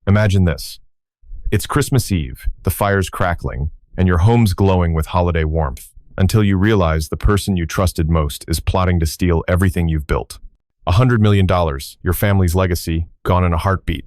Imagine this. It's Christmas Eve, the fire's crackling, and your home's glowing with holiday warmth, until you realize the person you trusted most is plotting to steal everything you've built. $100 million, your family's legacy, gone in a heartbeat.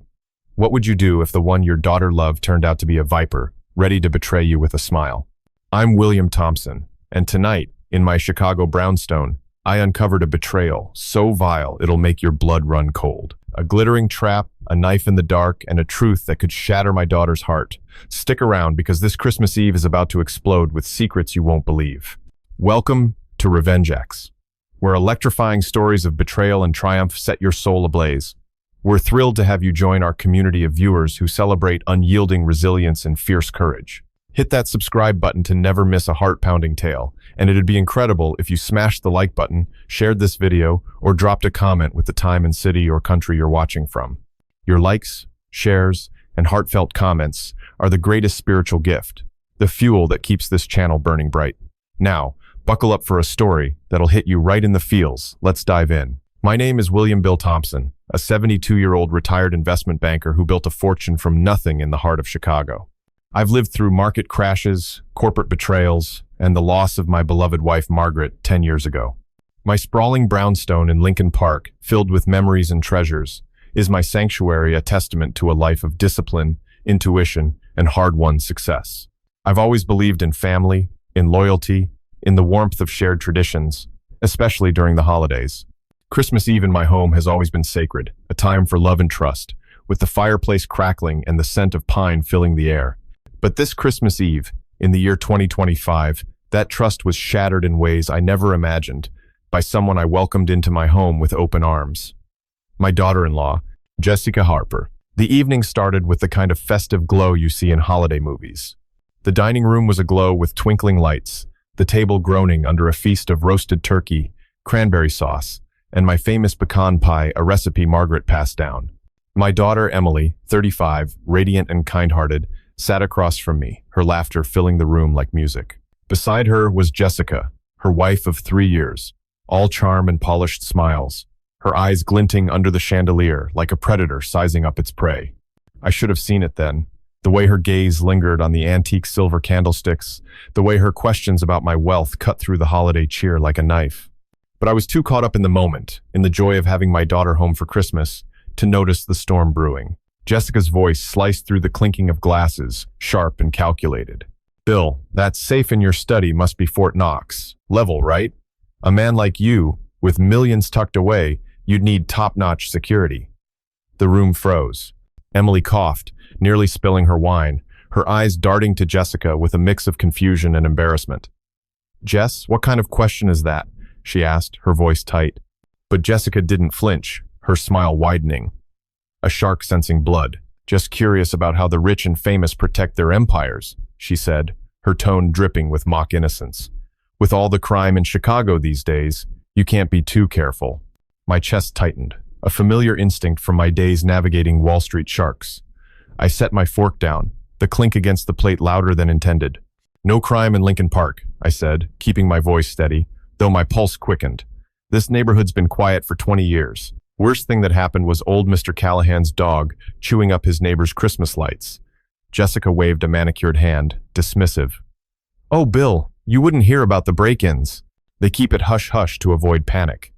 What would you do if the one your daughter loved turned out to be a viper, ready to betray you with a smile? I'm William Thompson, and tonight, in my Chicago brownstone, I uncovered a betrayal so vile it'll make your blood run cold. A glittering trap, a knife in the dark, and a truth that could shatter my daughter's heart. Stick around because this Christmas Eve is about to explode with secrets you won't believe. Welcome to RevengeX, where electrifying stories of betrayal and triumph set your soul ablaze. We're thrilled to have you join our community of viewers who celebrate unyielding resilience and fierce courage. Hit that subscribe button to never miss a heart-pounding tale, and it'd be incredible if you smashed the like button, shared this video, or dropped a comment with the time and city or country you're watching from. Your likes, shares, and heartfelt comments are the greatest spiritual gift, the fuel that keeps this channel burning bright. Now, buckle up for a story that'll hit you right in the feels. Let's dive in. My name is William Bill Thompson, a 72-year-old retired investment banker who built a fortune from nothing in the heart of Chicago. I've lived through market crashes, corporate betrayals, and the loss of my beloved wife Margaret 10 years ago. My sprawling brownstone in Lincoln Park, filled with memories and treasures, is my sanctuary, a testament to a life of discipline, intuition, and hard-won success. I've always believed in family, in loyalty, in the warmth of shared traditions, especially during the holidays. Christmas Eve in my home has always been sacred, a time for love and trust, with the fireplace crackling and the scent of pine filling the air. But this Christmas Eve, in the year 2025, that trust was shattered in ways I never imagined by someone I welcomed into my home with open arms. My daughter-in-law, Jessica Harper. The evening started with the kind of festive glow you see in holiday movies. The dining room was aglow with twinkling lights, the table groaning under a feast of roasted turkey, cranberry sauce, and my famous pecan pie, a recipe Margaret passed down. My daughter, Emily, 35, radiant and kind-hearted, sat across from me, her laughter filling the room like music. Beside her was Jessica, her wife of 3 years, all charm and polished smiles, her eyes glinting under the chandelier like a predator sizing up its prey. I should have seen it then, the way her gaze lingered on the antique silver candlesticks, the way her questions about my wealth cut through the holiday cheer like a knife. But I was too caught up in the moment, in the joy of having my daughter home for Christmas, to notice the storm brewing. Jessica's voice sliced through the clinking of glasses, sharp and calculated. "Bill, that safe in your study must be Fort Knox. Level, right? A man like you, with millions tucked away, you'd need top-notch security." The room froze. Emily coughed, nearly spilling her wine, her eyes darting to Jessica with a mix of confusion and embarrassment. "Jess, what kind of question is that?" she asked, her voice tight. But Jessica didn't flinch, her smile widening. "A shark sensing blood, just curious about how the rich and famous protect their empires," she said, her tone dripping with mock innocence. "With all the crime in Chicago these days, you can't be too careful." My chest tightened, a familiar instinct from my days navigating Wall Street sharks. I set my fork down, the clink against the plate louder than intended. "No crime in Lincoln Park," I said, keeping my voice steady, though my pulse quickened. "This neighborhood's been quiet for 20 years. Worst thing that happened was old Mr. Callahan's dog chewing up his neighbor's Christmas lights." Jessica waved a manicured hand, dismissive. "Oh, Bill, you wouldn't hear about the break-ins. They keep it hush-hush to avoid panic.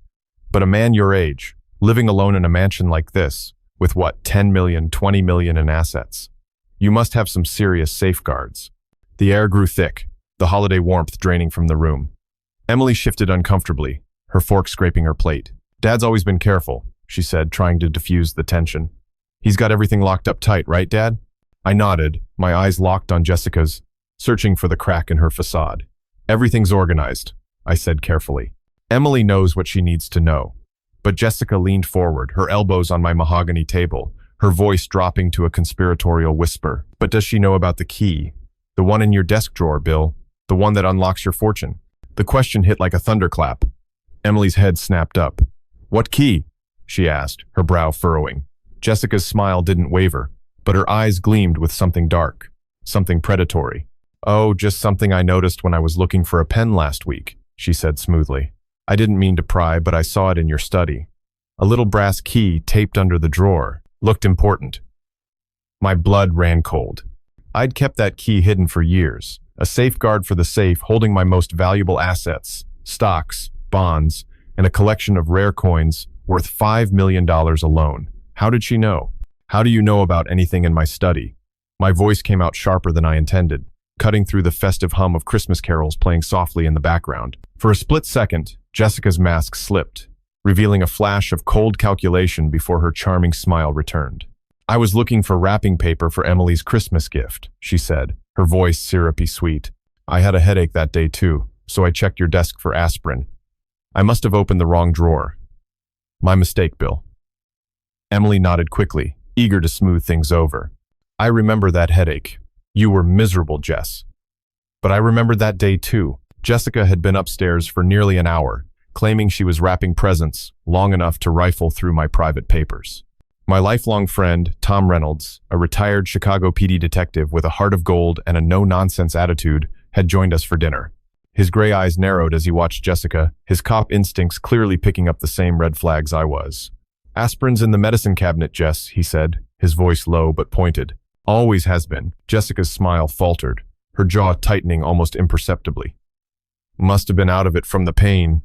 But a man your age, living alone in a mansion like this, with what, 10 million, 20 million in assets. You must have some serious safeguards." The air grew thick, the holiday warmth draining from the room. Emily shifted uncomfortably, her fork scraping her plate. "Dad's always been careful," she said, trying to diffuse the tension. "He's got everything locked up tight, right, Dad?" I nodded, my eyes locked on Jessica's, searching for the crack in her facade. "Everything's organized," I said carefully. "Emily knows what she needs to know." But Jessica leaned forward, her elbows on my mahogany table, her voice dropping to a conspiratorial whisper. "But does she know about the key? The one in your desk drawer, Bill? The one that unlocks your fortune?" The question hit like a thunderclap. Emily's head snapped up. "What key?" she asked, her brow furrowing. Jessica's smile didn't waver, but her eyes gleamed with something dark, something predatory. "Oh, just something I noticed when I was looking for a pen last week," she said smoothly. "I didn't mean to pry, but I saw it in your study. A little brass key taped under the drawer. Looked important." My blood ran cold. I'd kept that key hidden for years, a safeguard for the safe holding my most valuable assets, stocks, bonds, and a collection of rare coins worth $5 million alone. How did she know? How do you know about anything in my study? My voice came out sharper than I intended, cutting through the festive hum of Christmas carols playing softly in the background. For a split second, Jessica's mask slipped, revealing a flash of cold calculation before her charming smile returned. "I was looking for wrapping paper for Emily's Christmas gift," she said, her voice syrupy sweet. "I had a headache that day too, so I checked your desk for aspirin. I must have opened the wrong drawer. My mistake, Bill." Emily nodded quickly, eager to smooth things over. "I remember that headache. You were miserable, Jess. But I remembered that day too. Jessica had been upstairs for nearly an hour, claiming she was wrapping presents long enough to rifle through my private papers. My lifelong friend, Tom Reynolds, a retired Chicago PD detective with a heart of gold and a no-nonsense attitude, had joined us for dinner. His gray eyes narrowed as he watched Jessica, his cop instincts clearly picking up the same red flags I was. "Aspirin's in the medicine cabinet, Jess," he said, his voice low but pointed. "Always has been." Jessica's smile faltered, her jaw tightening almost imperceptibly. "Must have been out of it from the pain,"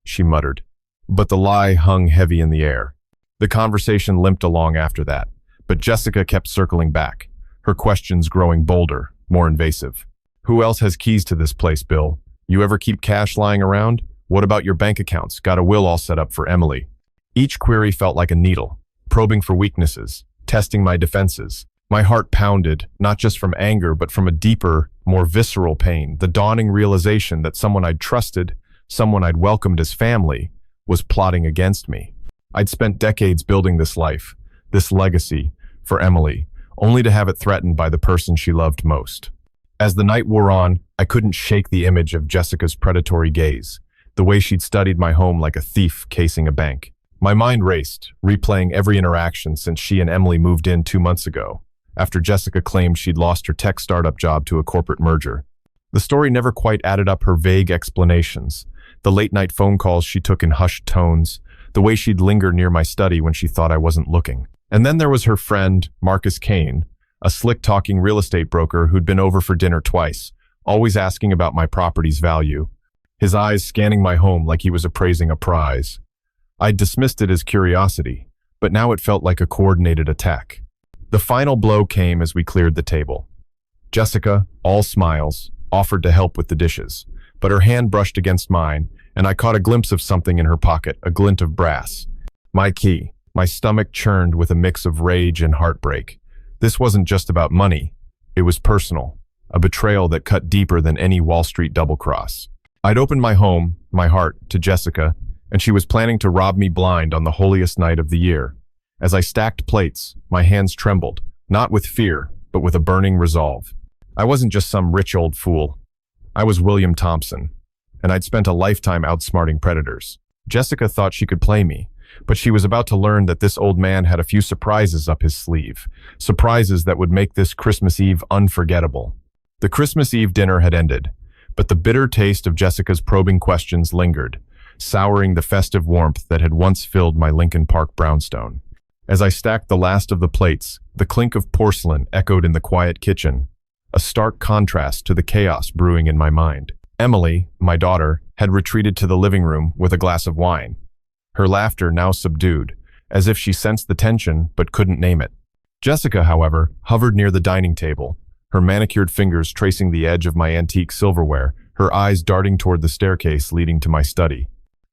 she muttered. But the lie hung heavy in the air. The conversation limped along after that, but Jessica kept circling back, her questions growing bolder, more invasive. "Who else has keys to this place, Bill? You ever keep cash lying around? What about your bank accounts? Got a will all set up for Emily?" Each query felt like a needle, probing for weaknesses, testing my defenses. My heart pounded, not just from anger, but from a deeper, more visceral pain, the dawning realization that someone I'd trusted, someone I'd welcomed as family, was plotting against me. I'd spent decades building this life, this legacy, for Emily, only to have it threatened by the person she loved most. As the night wore on, I couldn't shake the image of Jessica's predatory gaze, the way she'd studied my home like a thief casing a bank. My mind raced, replaying every interaction since she and Emily moved in 2 months ago, after Jessica claimed she'd lost her tech startup job to a corporate merger. The story never quite added up her vague explanations, the late-night phone calls she took in hushed tones, the way she'd linger near my study when she thought I wasn't looking. And then there was her friend, Marcus Kane, a slick-talking real estate broker who'd been over for dinner twice, always asking about my property's value, his eyes scanning my home like he was appraising a prize. I'd dismissed it as curiosity, but now it felt like a coordinated attack. The final blow came as we cleared the table. Jessica, all smiles, offered to help with the dishes, but her hand brushed against mine, and I caught a glimpse of something in her pocket, a glint of brass. My key. My stomach churned with a mix of rage and heartbreak. This wasn't just about money. It was personal, a betrayal that cut deeper than any Wall Street double-cross. I'd opened my home, my heart, to Jessica, and she was planning to rob me blind on the holiest night of the year. As I stacked plates, my hands trembled, not with fear, but with a burning resolve. I wasn't just some rich old fool. I was William Thompson, and I'd spent a lifetime outsmarting predators. Jessica thought she could play me, but she was about to learn that this old man had a few surprises up his sleeve, surprises that would make this Christmas Eve unforgettable. The Christmas Eve dinner had ended, but the bitter taste of Jessica's probing questions lingered, souring the festive warmth that had once filled my Lincoln Park brownstone. As I stacked the last of the plates, the clink of porcelain echoed in the quiet kitchen, a stark contrast to the chaos brewing in my mind. Emily, my daughter, had retreated to the living room with a glass of wine, her laughter now subdued, as if she sensed the tension but couldn't name it. Jessica, however, hovered near the dining table, her manicured fingers tracing the edge of my antique silverware, her eyes darting toward the staircase leading to my study.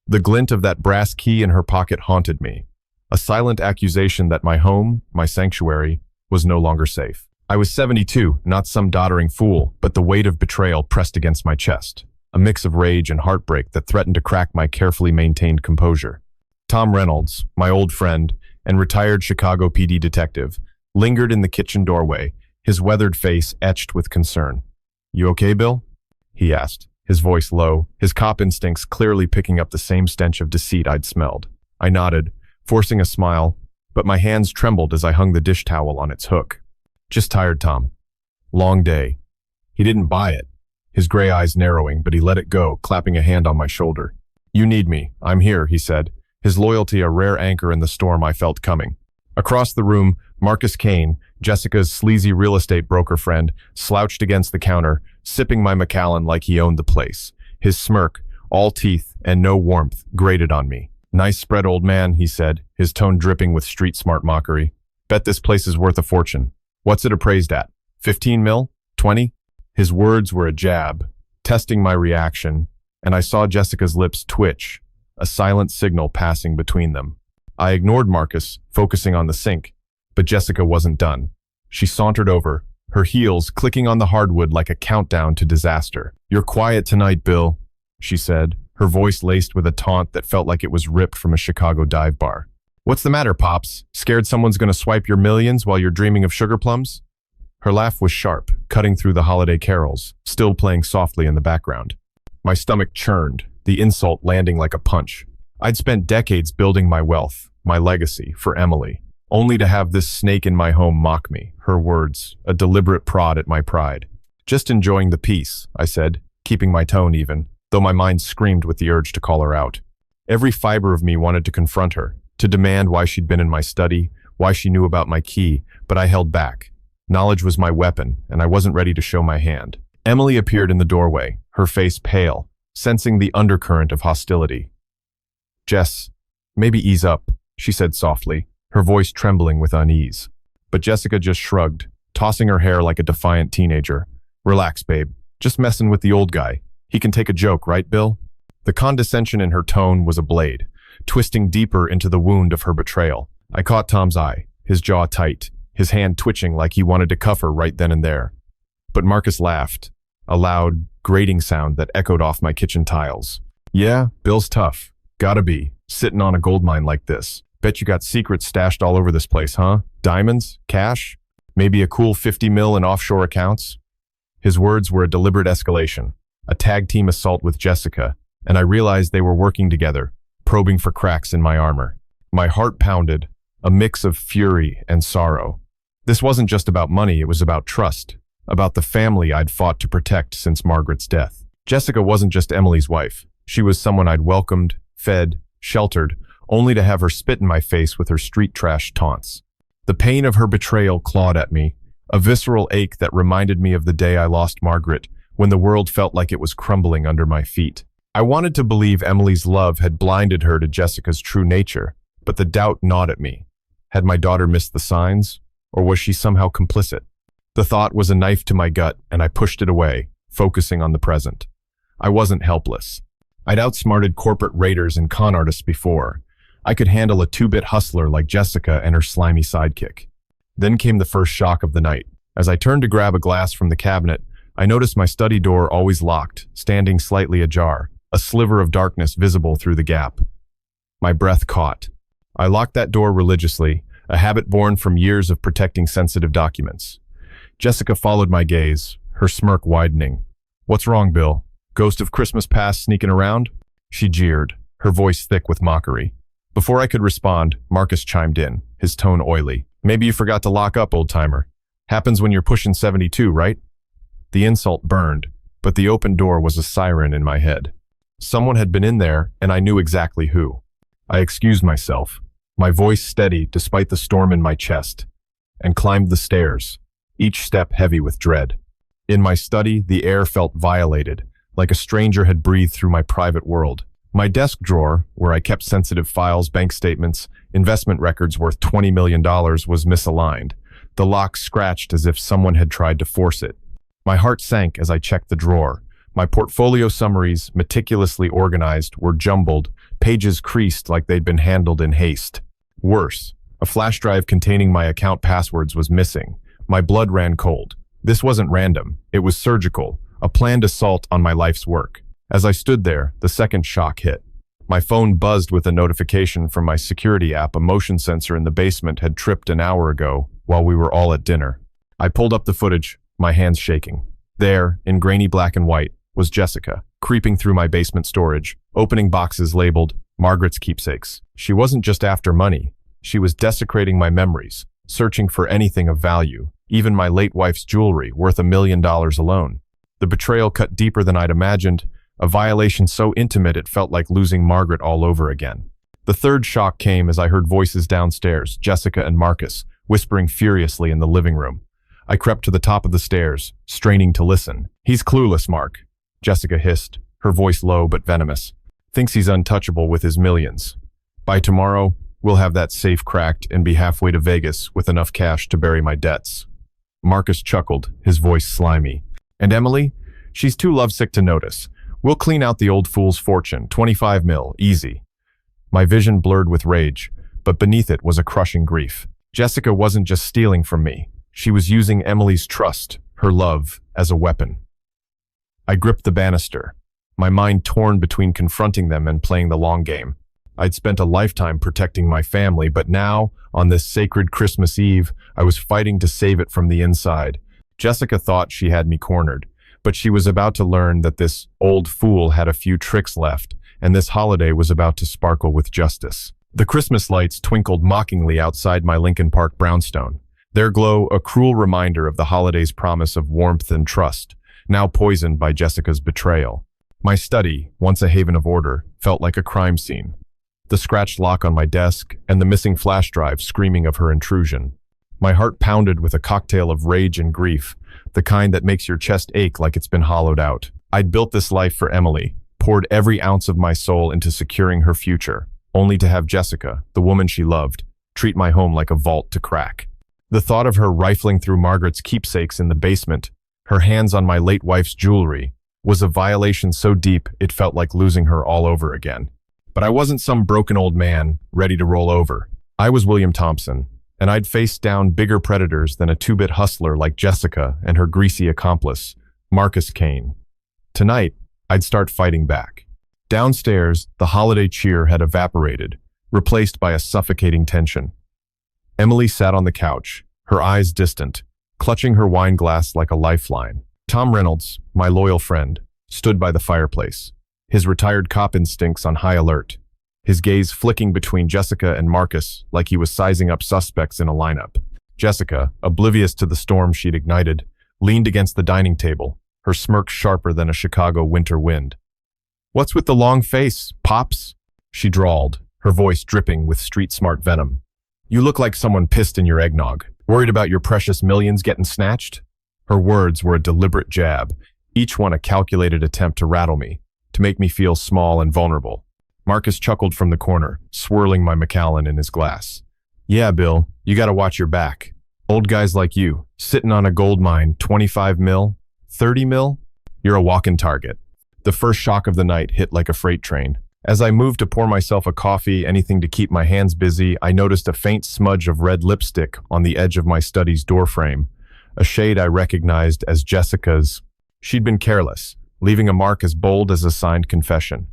The glint of that brass key in her pocket haunted me, a silent accusation that my home, my sanctuary, was no longer safe. I was 72, not some doddering fool, but the weight of betrayal pressed against my chest, a mix of rage and heartbreak that threatened to crack my carefully maintained composure. Tom Reynolds, my old friend and retired Chicago PD detective, lingered in the kitchen doorway, his weathered face etched with concern. "You okay, Bill?" he asked, his voice low, his cop instincts clearly picking up the same stench of deceit I'd smelled. I nodded, forcing a smile, but my hands trembled as I hung the dish towel on its hook. "Just tired, Tom. Long day." He didn't buy it, his gray eyes narrowing, but he let it go, clapping a hand on my shoulder. "You need me. I'm here," he said, his loyalty a rare anchor in the storm I felt coming. Across the room, Marcus Kane, Jessica's sleazy real estate broker friend, slouched against the counter, sipping my Macallan like he owned the place. His smirk, all teeth and no warmth, grated on me. "Nice spread, old man," he said, his tone dripping with street-smart mockery. "Bet this place is worth a fortune. What's it appraised at? 15 mil? 20? His words were a jab, testing my reaction, and I saw Jessica's lips twitch, a silent signal passing between them. I ignored Marcus, focusing on the sink, but Jessica wasn't done. She sauntered over, her heels clicking on the hardwood like a countdown to disaster. "You're quiet tonight, Bill," she said, her voice laced with a taunt that felt like it was ripped from a Chicago dive bar. "What's the matter, Pops? Scared someone's gonna swipe your millions while you're dreaming of sugar plums?" Her laugh was sharp, cutting through the holiday carols, still playing softly in the background. My stomach churned, the insult landing like a punch. I'd spent decades building my wealth, my legacy, for Emily, only to have this snake in my home mock me, her words, a deliberate prod at my pride. "Just enjoying the peace," I said, keeping my tone even, though my mind screamed with the urge to call her out. Every fiber of me wanted to confront her, to demand why she'd been in my study, why she knew about my key, but I held back. Knowledge was my weapon, and I wasn't ready to show my hand. Emily appeared in the doorway, her face pale, sensing the undercurrent of hostility. "Jess, maybe ease up," she said softly, her voice trembling with unease. But Jessica just shrugged, tossing her hair like a defiant teenager. "Relax, babe. Just messing with the old guy. He can take a joke, right, Bill?" The condescension in her tone was a blade, twisting deeper into the wound of her betrayal. I caught Tom's eye, his jaw tight, his hand twitching like he wanted to cuff her right then and there. But Marcus laughed, a loud, grating sound that echoed off my kitchen tiles. "Yeah, Bill's tough. Gotta be, sitting on a gold mine like this. Bet you got secrets stashed all over this place, huh? Diamonds? Cash? Maybe a cool 50 mil in offshore accounts?" His words were a deliberate escalation, a tag team assault with Jessica, and I realized they were working together, probing for cracks in my armor. My heart pounded, a mix of fury and sorrow. This wasn't just about money, it was about trust, about the family I'd fought to protect since Margaret's death. Jessica wasn't just Emily's wife. She was someone I'd welcomed, fed, sheltered, only to have her spit in my face with her street trash taunts. The pain of her betrayal clawed at me, a visceral ache that reminded me of the day I lost Margaret, when the world felt like it was crumbling under my feet. I wanted to believe Emily's love had blinded her to Jessica's true nature, but the doubt gnawed at me. Had my daughter missed the signs, or was she somehow complicit? The thought was a knife to my gut, and I pushed it away, focusing on the present. I wasn't helpless. I'd outsmarted corporate raiders and con artists before. I could handle a two-bit hustler like Jessica and her slimy sidekick. Then came the first shock of the night. As I turned to grab a glass from the cabinet, I noticed my study door always locked, standing slightly ajar, a sliver of darkness visible through the gap. My breath caught. I locked that door religiously, a habit born from years of protecting sensitive documents. Jessica followed my gaze, her smirk widening. "What's wrong, Bill? Ghost of Christmas past sneaking around?" She jeered, her voice thick with mockery. Before I could respond, Marcus chimed in, his tone oily. "Maybe you forgot to lock up, old-timer. Happens when you're pushing 72, right?" The insult burned, but the open door was a siren in my head. Someone had been in there, and I knew exactly who. I excused myself, my voice steady despite the storm in my chest, and climbed the stairs, each step heavy with dread. In my study, the air felt violated, like a stranger had breathed through my private world. My desk drawer, where I kept sensitive files, bank statements, investment records worth $20 million, was misaligned. The lock scratched as if someone had tried to force it. My heart sank as I checked the drawer. My portfolio summaries, meticulously organized, were jumbled, pages creased like they'd been handled in haste. Worse, a flash drive containing my account passwords was missing. My blood ran cold. This wasn't random. It was surgical, a planned assault on my life's work. As I stood there, the second shock hit. My phone buzzed with a notification from my security app. A motion sensor in the basement had tripped an hour ago while we were all at dinner. I pulled up the footage, my hands shaking. There, in grainy black and white, was Jessica, creeping through my basement storage, opening boxes labeled Margaret's keepsakes. She wasn't just after money. She was desecrating my memories, searching for anything of value, even my late wife's jewelry, worth $1 million alone. The betrayal cut deeper than I'd imagined, a violation so intimate it felt like losing Margaret all over again. The third shock came as I heard voices downstairs, Jessica and Marcus, whispering furiously in the living room. I crept to the top of the stairs, straining to listen. "He's clueless, Mark," Jessica hissed, her voice low but venomous. "Thinks he's untouchable with his millions. By tomorrow, we'll have that safe cracked and be halfway to Vegas with enough cash to bury my debts." Marcus chuckled, his voice slimy. "And Emily? She's too lovesick to notice. We'll clean out the old fool's fortune, 25 mil, easy." My vision blurred with rage, but beneath it was a crushing grief. Jessica wasn't just stealing from me. She was using Emily's trust, her love, as a weapon. I gripped the banister, my mind torn between confronting them and playing the long game. I'd spent a lifetime protecting my family, but now, on this sacred Christmas Eve, I was fighting to save it from the inside. Jessica thought she had me cornered, but she was about to learn that this old fool had a few tricks left, and this holiday was about to sparkle with justice. The Christmas lights twinkled mockingly outside my Lincoln Park brownstone, their glow a cruel reminder of the holiday's promise of warmth and trust, now poisoned by Jessica's betrayal. My study, once a haven of order, felt like a crime scene. The scratched lock on my desk and the missing flash drive screaming of her intrusion. My heart pounded with a cocktail of rage and grief, the kind that makes your chest ache like it's been hollowed out. I'd built this life for Emily, poured every ounce of my soul into securing her future, only to have Jessica, the woman she loved, treat my home like a vault to crack. The thought of her rifling through Margaret's keepsakes in the basement, her hands on my late wife's jewelry, was a violation so deep it felt like losing her all over again. But I wasn't some broken old man ready to roll over. I was William Thompson, and I'd faced down bigger predators than a two-bit hustler like Jessica and her greasy accomplice, Marcus Kane. Tonight, I'd start fighting back. Downstairs, the holiday cheer had evaporated, replaced by a suffocating tension. Emily sat on the couch, her eyes distant, clutching her wine glass like a lifeline. Tom Reynolds, my loyal friend, stood by the fireplace, his retired cop instincts on high alert, his gaze flicking between Jessica and Marcus like he was sizing up suspects in a lineup. Jessica, oblivious to the storm she'd ignited, leaned against the dining table, her smirk sharper than a Chicago winter wind. "What's with the long face, Pops?" she drawled, her voice dripping with street-smart venom. "You look like someone pissed in your eggnog. Worried about your precious millions getting snatched?" Her words were a deliberate jab, each one a calculated attempt to rattle me, to make me feel small and vulnerable. Marcus chuckled from the corner, swirling my Macallan in his glass. "Yeah, Bill, you gotta watch your back. Old guys like you, sitting on a gold mine, 25 mil, 30 mil? You're a walking target." The first shock of the night hit like a freight train. As I moved to pour myself a coffee, anything to keep my hands busy, I noticed a faint smudge of red lipstick on the edge of my study's doorframe, a shade I recognized as Jessica's. She'd been careless, leaving a mark as bold as a signed confession.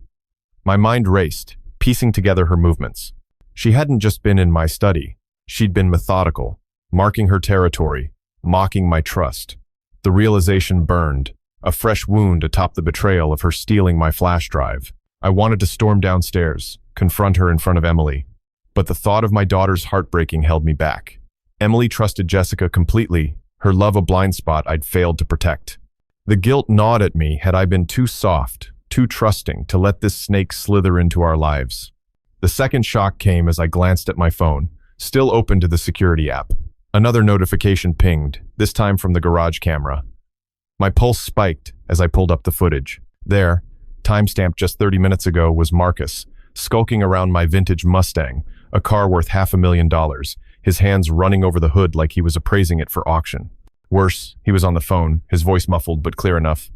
My mind raced, piecing together her movements. She hadn't just been in my study. She'd been methodical, marking her territory, mocking my trust. The realization burned, a fresh wound atop the betrayal of her stealing my flash drive. I wanted to storm downstairs, confront her in front of Emily, but the thought of my daughter's heartbreaking held me back. Emily trusted Jessica completely, her love a blind spot I'd failed to protect. The guilt gnawed at me had I been too soft, too trusting to let this snake slither into our lives. The second shock came as I glanced at my phone, still open to the security app. Another notification pinged, this time from the garage camera. My pulse spiked as I pulled up the footage. There, timestamped just 30 minutes ago, was Marcus, skulking around my vintage Mustang, a car worth $500,000, his hands running over the hood like he was appraising it for auction. Worse, he was on the phone, his voice muffled but clear enough.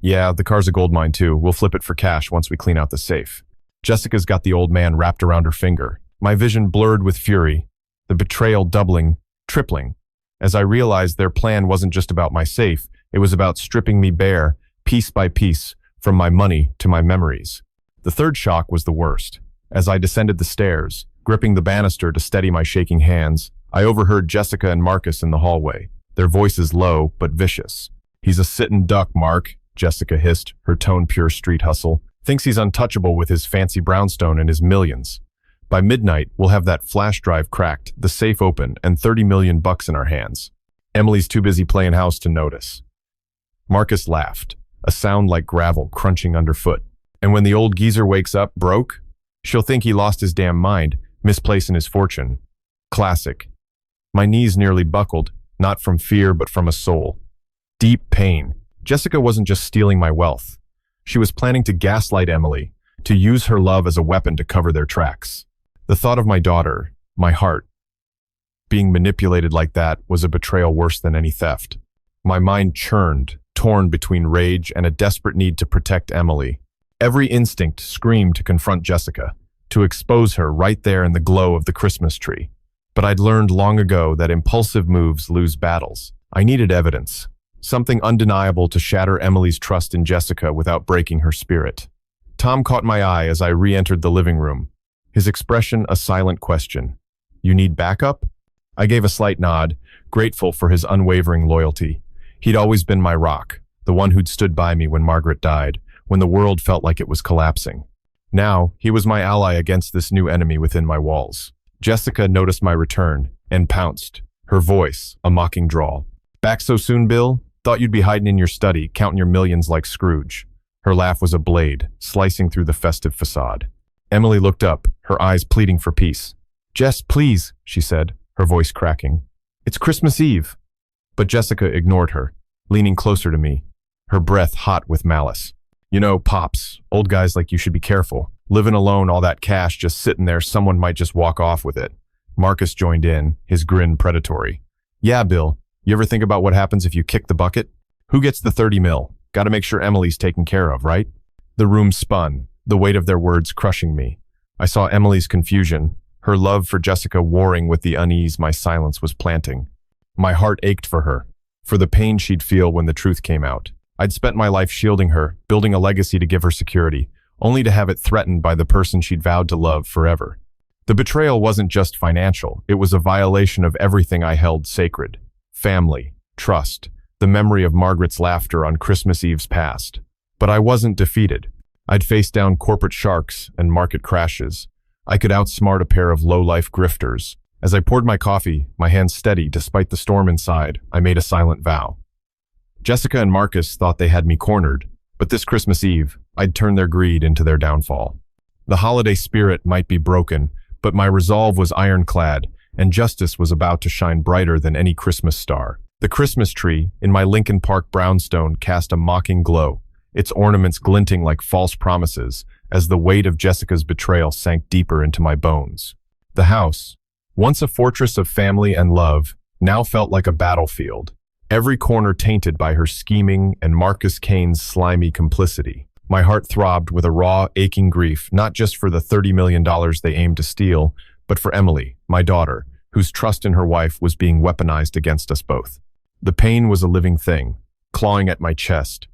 "Yeah, the car's a gold mine too. We'll flip it for cash once we clean out the safe." Jessica's got the old man wrapped around her finger. My vision blurred with fury, the betrayal doubling, tripling, as I realized their plan wasn't just about my safe, it was about stripping me bare, piece by piece, from my money to my memories. The third shock was the worst. As I descended the stairs, gripping the banister to steady my shaking hands, I overheard Jessica and Marcus in the hallway, their voices low but vicious. "He's a sittin' duck, Mark," Jessica hissed, her tone pure street hustle. "Thinks he's untouchable with his fancy brownstone and his millions. By midnight, we'll have that flash drive cracked, the safe open, and 30 million bucks in our hands. Emily's too busy playing house to notice." Marcus laughed, a sound like gravel crunching underfoot. "And when the old geezer wakes up broke, She'll think he lost his damn mind, misplacing his fortune. Classic. My knees nearly buckled, not from fear but from a soul. Deep pain. Jessica wasn't just stealing my wealth. She was planning to gaslight Emily, to use her love as a weapon to cover their tracks. The thought of my daughter, my heart, being manipulated like that was a betrayal worse than any theft. My mind churned, torn between rage and a desperate need to protect Emily. Every instinct screamed to confront Jessica, to expose her right there in the glow of the Christmas tree. But I'd learned long ago that impulsive moves lose battles. I needed evidence, something undeniable to shatter Emily's trust in Jessica without breaking her spirit. Tom caught my eye as I re-entered the living room, his expression a silent question. "You need backup?" I gave a slight nod, grateful for his unwavering loyalty. He'd always been my rock, the one who'd stood by me when Margaret died, when the world felt like it was collapsing. Now, he was my ally against this new enemy within my walls. Jessica noticed my return and pounced, her voice a mocking drawl. "Back so soon, Bill? Thought you'd be hiding in your study, counting your millions like Scrooge." Her laugh was a blade, slicing through the festive facade. Emily looked up, her eyes pleading for peace. "Jess, please," she said, her voice cracking. "It's Christmas Eve." But Jessica ignored her, leaning closer to me, her breath hot with malice. "You know, Pops, old guys like you should be careful. Living alone, all that cash just sitting there, someone might just walk off with it." Marcus joined in, his grin predatory. "Yeah, Bill, you ever think about what happens if you kick the bucket? Who gets the 30 mil? Gotta make sure Emily's taken care of, right?" The room spun, the weight of their words crushing me. I saw Emily's confusion, her love for Jessica warring with the unease my silence was planting. My heart ached for her, for the pain she'd feel when the truth came out. I'd spent my life shielding her, building a legacy to give her security, only to have it threatened by the person she'd vowed to love forever. The betrayal wasn't just financial, it was a violation of everything I held sacred. Family, trust, the memory of Margaret's laughter on Christmas Eve's past. But I wasn't defeated. I'd faced down corporate sharks and market crashes. I could outsmart a pair of low-life grifters. As I poured my coffee, my hands steady despite the storm inside, I made a silent vow. Jessica and Marcus thought they had me cornered, but this Christmas Eve, I'd turn their greed into their downfall. The holiday spirit might be broken, but my resolve was ironclad, and justice was about to shine brighter than any Christmas star. The Christmas tree in my Lincoln Park brownstone cast a mocking glow, its ornaments glinting like false promises as the weight of Jessica's betrayal sank deeper into my bones. The house, once a fortress of family and love, now felt like a battlefield, every corner tainted by her scheming and Marcus Kane's slimy complicity. My heart throbbed with a raw, aching grief, not just for the $30 million they aimed to steal, but for Emily, my daughter, whose trust in her wife was being weaponized against us both. The pain was a living thing, clawing at my chest,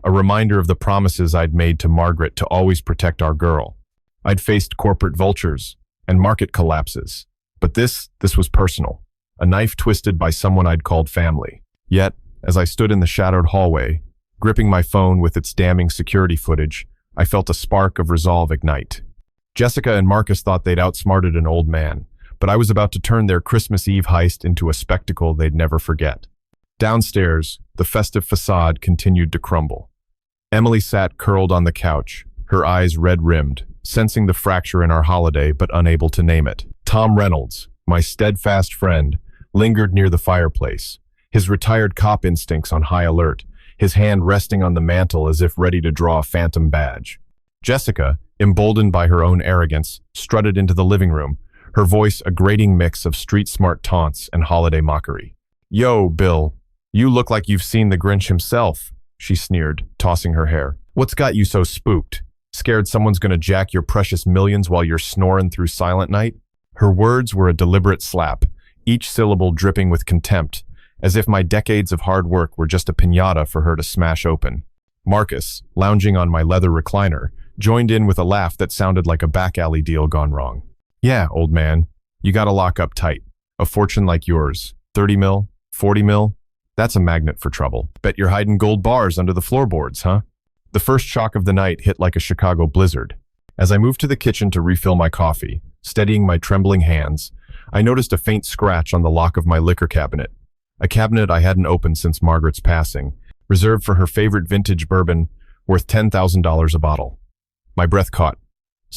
a reminder of the promises I'd made to Margaret to always protect our girl. I'd faced corporate vultures and market collapses, but this was personal, a knife twisted by someone I'd called family. Yet, as I stood in the shadowed hallway, gripping my phone with its damning security footage, I felt a spark of resolve ignite. Jessica and Marcus thought they'd outsmarted an old man, but I was about to turn their Christmas Eve heist into a spectacle they'd never forget. Downstairs, the festive facade continued to crumble. Emily sat curled on the couch, her eyes red-rimmed, sensing the fracture in our holiday but unable to name it. Tom Reynolds, my steadfast friend, lingered near the fireplace, his retired cop instincts on high alert, his hand resting on the mantel as if ready to draw a phantom badge. Jessica, emboldened by her own arrogance, strutted into the living room, her voice a grating mix of street-smart taunts and holiday mockery. "Yo, Bill, you look like you've seen the Grinch himself," she sneered, tossing her hair. "What's got you so spooked? Scared someone's gonna jack your precious millions while you're snoring through Silent Night?" Her words were a deliberate slap, each syllable dripping with contempt, as if my decades of hard work were just a piñata for her to smash open. Marcus, lounging on my leather recliner, joined in with a laugh that sounded like a back alley deal gone wrong. "Yeah, old man, you gotta lock up tight. A fortune like yours, 30 mil, 40 mil, that's a magnet for trouble. Bet you're hiding gold bars under the floorboards, huh?" The first shock of the night hit like a Chicago blizzard. As I moved to the kitchen to refill my coffee, steadying my trembling hands, I noticed a faint scratch on the lock of my liquor cabinet. A cabinet I hadn't opened since Margaret's passing, reserved for her favorite vintage bourbon worth $10,000 a bottle. My breath caught.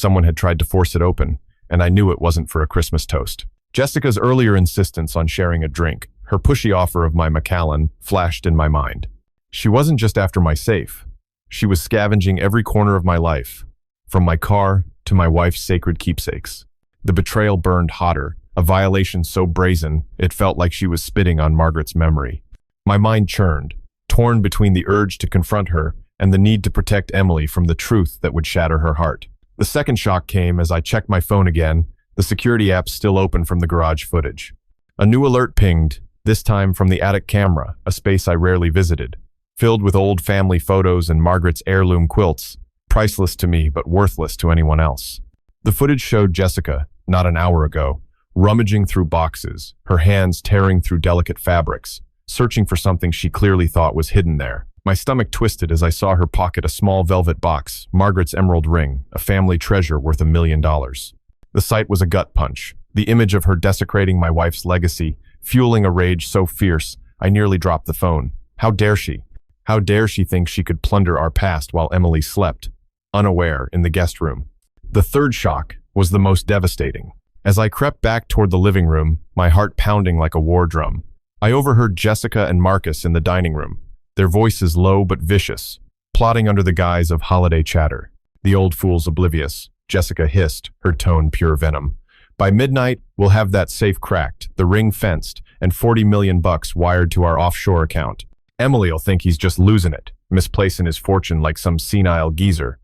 Someone had tried to force it open, and I knew it wasn't for a Christmas toast. Jessica's earlier insistence on sharing a drink, her pushy offer of my Macallan, flashed in my mind. She wasn't just after my safe. She was scavenging every corner of my life, from my car to my wife's sacred keepsakes. The betrayal burned hotter, a violation so brazen it felt like she was spitting on Margaret's memory. My mind churned, torn between the urge to confront her and the need to protect Emily from the truth that would shatter her heart. The second shock came as I checked my phone again, the security app still open from the garage footage. A new alert pinged, this time from the attic camera, a space I rarely visited, filled with old family photos and Margaret's heirloom quilts, priceless to me but worthless to anyone else. The footage showed Jessica, not an hour ago, rummaging through boxes, her hands tearing through delicate fabrics, searching for something she clearly thought was hidden there. My stomach twisted as I saw her pocket a small velvet box, Margaret's emerald ring, a family treasure worth $1 million. The sight was a gut punch, the image of her desecrating my wife's legacy, fueling a rage so fierce, I nearly dropped the phone. How dare she? How dare she think she could plunder our past while Emily slept, unaware, in the guest room? The third shock was the most devastating. As I crept back toward the living room, my heart pounding like a war drum, I overheard Jessica and Marcus in the dining room, their voices low but vicious, plotting under the guise of holiday chatter. The old fool's oblivious, Jessica hissed, her tone pure venom. By midnight, we'll have that safe cracked, the ring fenced, and $40 million wired to our offshore account. Emily'll think he's just losing it, misplacing his fortune like some senile geezer.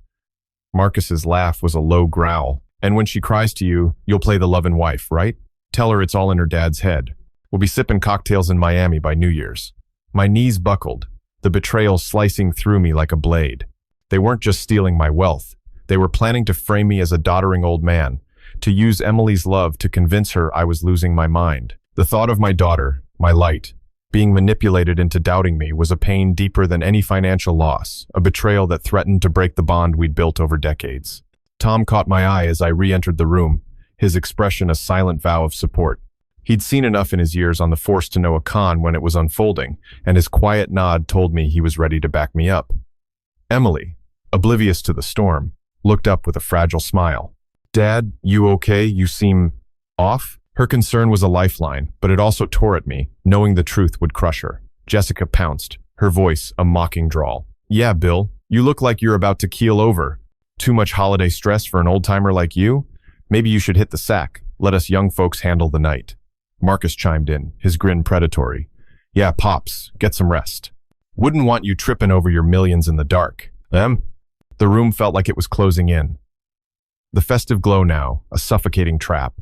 Marcus's laugh was a low growl. And when she cries to you, you'll play the lovin' wife, right? Tell her it's all in her dad's head. We'll be sipping cocktails in Miami by New Year's. My knees buckled, the betrayal slicing through me like a blade. They weren't just stealing my wealth. They were planning to frame me as a doddering old man, to use Emily's love to convince her I was losing my mind. The thought of my daughter, my light, being manipulated into doubting me was a pain deeper than any financial loss, a betrayal that threatened to break the bond we'd built over decades. Tom caught my eye as I re-entered the room, his expression a silent vow of support. He'd seen enough in his years on the force to know a con when it was unfolding, and his quiet nod told me he was ready to back me up. Emily, oblivious to the storm, looked up with a fragile smile. "Dad, you okay? You seem off?" Her concern was a lifeline, but it also tore at me, knowing the truth would crush her. Jessica pounced, her voice a mocking drawl. "Yeah, Bill, you look like you're about to keel over. Too much holiday stress for an old-timer like you? Maybe you should hit the sack. Let us young folks handle the night." Marcus chimed in, his grin predatory. "Yeah, Pops, get some rest. Wouldn't want you tripping over your millions in the dark. Em?" The room felt like it was closing in. The festive glow now, a suffocating trap.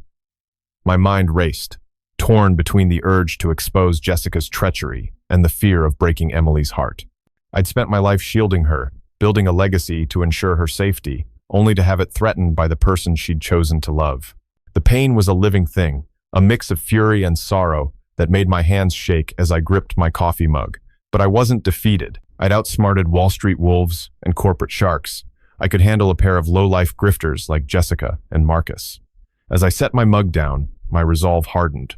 My mind raced, torn between the urge to expose Jessica's treachery and the fear of breaking Emily's heart. I'd spent my life shielding her, building a legacy to ensure her safety, only to have it threatened by the person she'd chosen to love. The pain was a living thing, a mix of fury and sorrow that made my hands shake as I gripped my coffee mug. But I wasn't defeated. I'd outsmarted Wall Street wolves and corporate sharks. I could handle a pair of low-life grifters like Jessica and Marcus. As I set my mug down, my resolve hardened.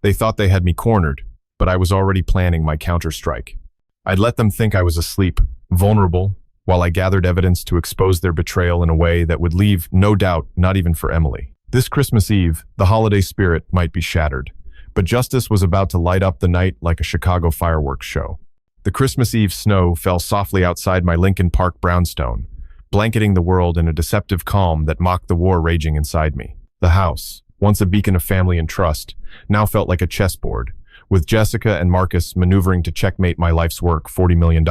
They thought they had me cornered, but I was already planning my counterstrike. I'd let them think I was asleep, vulnerable, while I gathered evidence to expose their betrayal in a way that would leave no doubt, not even for Emily. This Christmas Eve, the holiday spirit might be shattered, but justice was about to light up the night like a Chicago fireworks show. The Christmas Eve snow fell softly outside my Lincoln Park brownstone, blanketing the world in a deceptive calm that mocked the war raging inside me. The house, once a beacon of family and trust, now felt like a chessboard, with Jessica and Marcus maneuvering to checkmate my life's work, $40 million,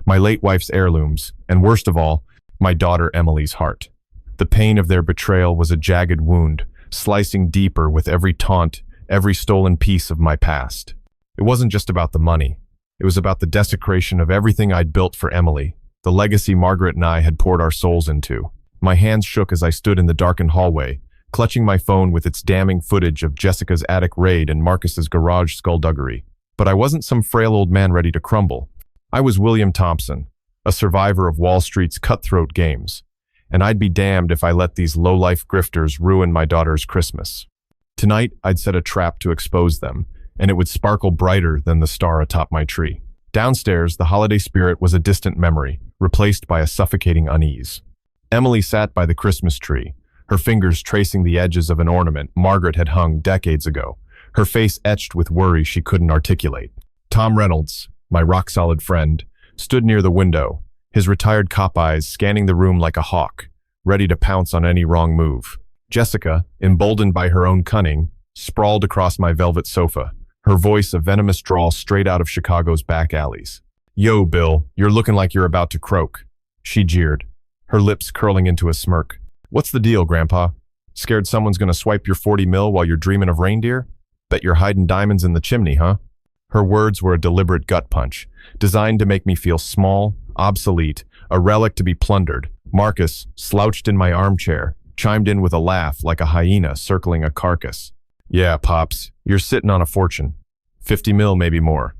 my late wife's heirlooms, and worst of all, my daughter Emily's heart. The pain of their betrayal was a jagged wound, slicing deeper with every taunt, every stolen piece of my past. It wasn't just about the money. It was about the desecration of everything I'd built for Emily, the legacy Margaret and I had poured our souls into. My hands shook as I stood in the darkened hallway, clutching my phone with its damning footage of Jessica's attic raid and Marcus's garage skullduggery. But I wasn't some frail old man ready to crumble. I was William Thompson, a survivor of Wall Street's cutthroat games, and I'd be damned if I let these low-life grifters ruin my daughter's Christmas. Tonight, I'd set a trap to expose them, and it would sparkle brighter than the star atop my tree. Downstairs, the holiday spirit was a distant memory, replaced by a suffocating unease. Emily sat by the Christmas tree, her fingers tracing the edges of an ornament Margaret had hung decades ago, her face etched with worry she couldn't articulate. Tom Reynolds, my rock-solid friend, stood near the window, his retired cop eyes scanning the room like a hawk, ready to pounce on any wrong move. Jessica, emboldened by her own cunning, sprawled across my velvet sofa, her voice a venomous drawl straight out of Chicago's back alleys. "Yo, Bill, you're looking like you're about to croak," she jeered, her lips curling into a smirk. "What's the deal, Grandpa? Scared someone's gonna swipe your 40 mil while you're dreaming of reindeer? Bet you're hiding diamonds in the chimney, huh?" Her words were a deliberate gut punch, designed to make me feel small, obsolete, a relic to be plundered. Marcus, slouched in my armchair, chimed in with a laugh like a hyena circling a carcass. "Yeah, Pops, you're sitting on a fortune. 50 mil, maybe more.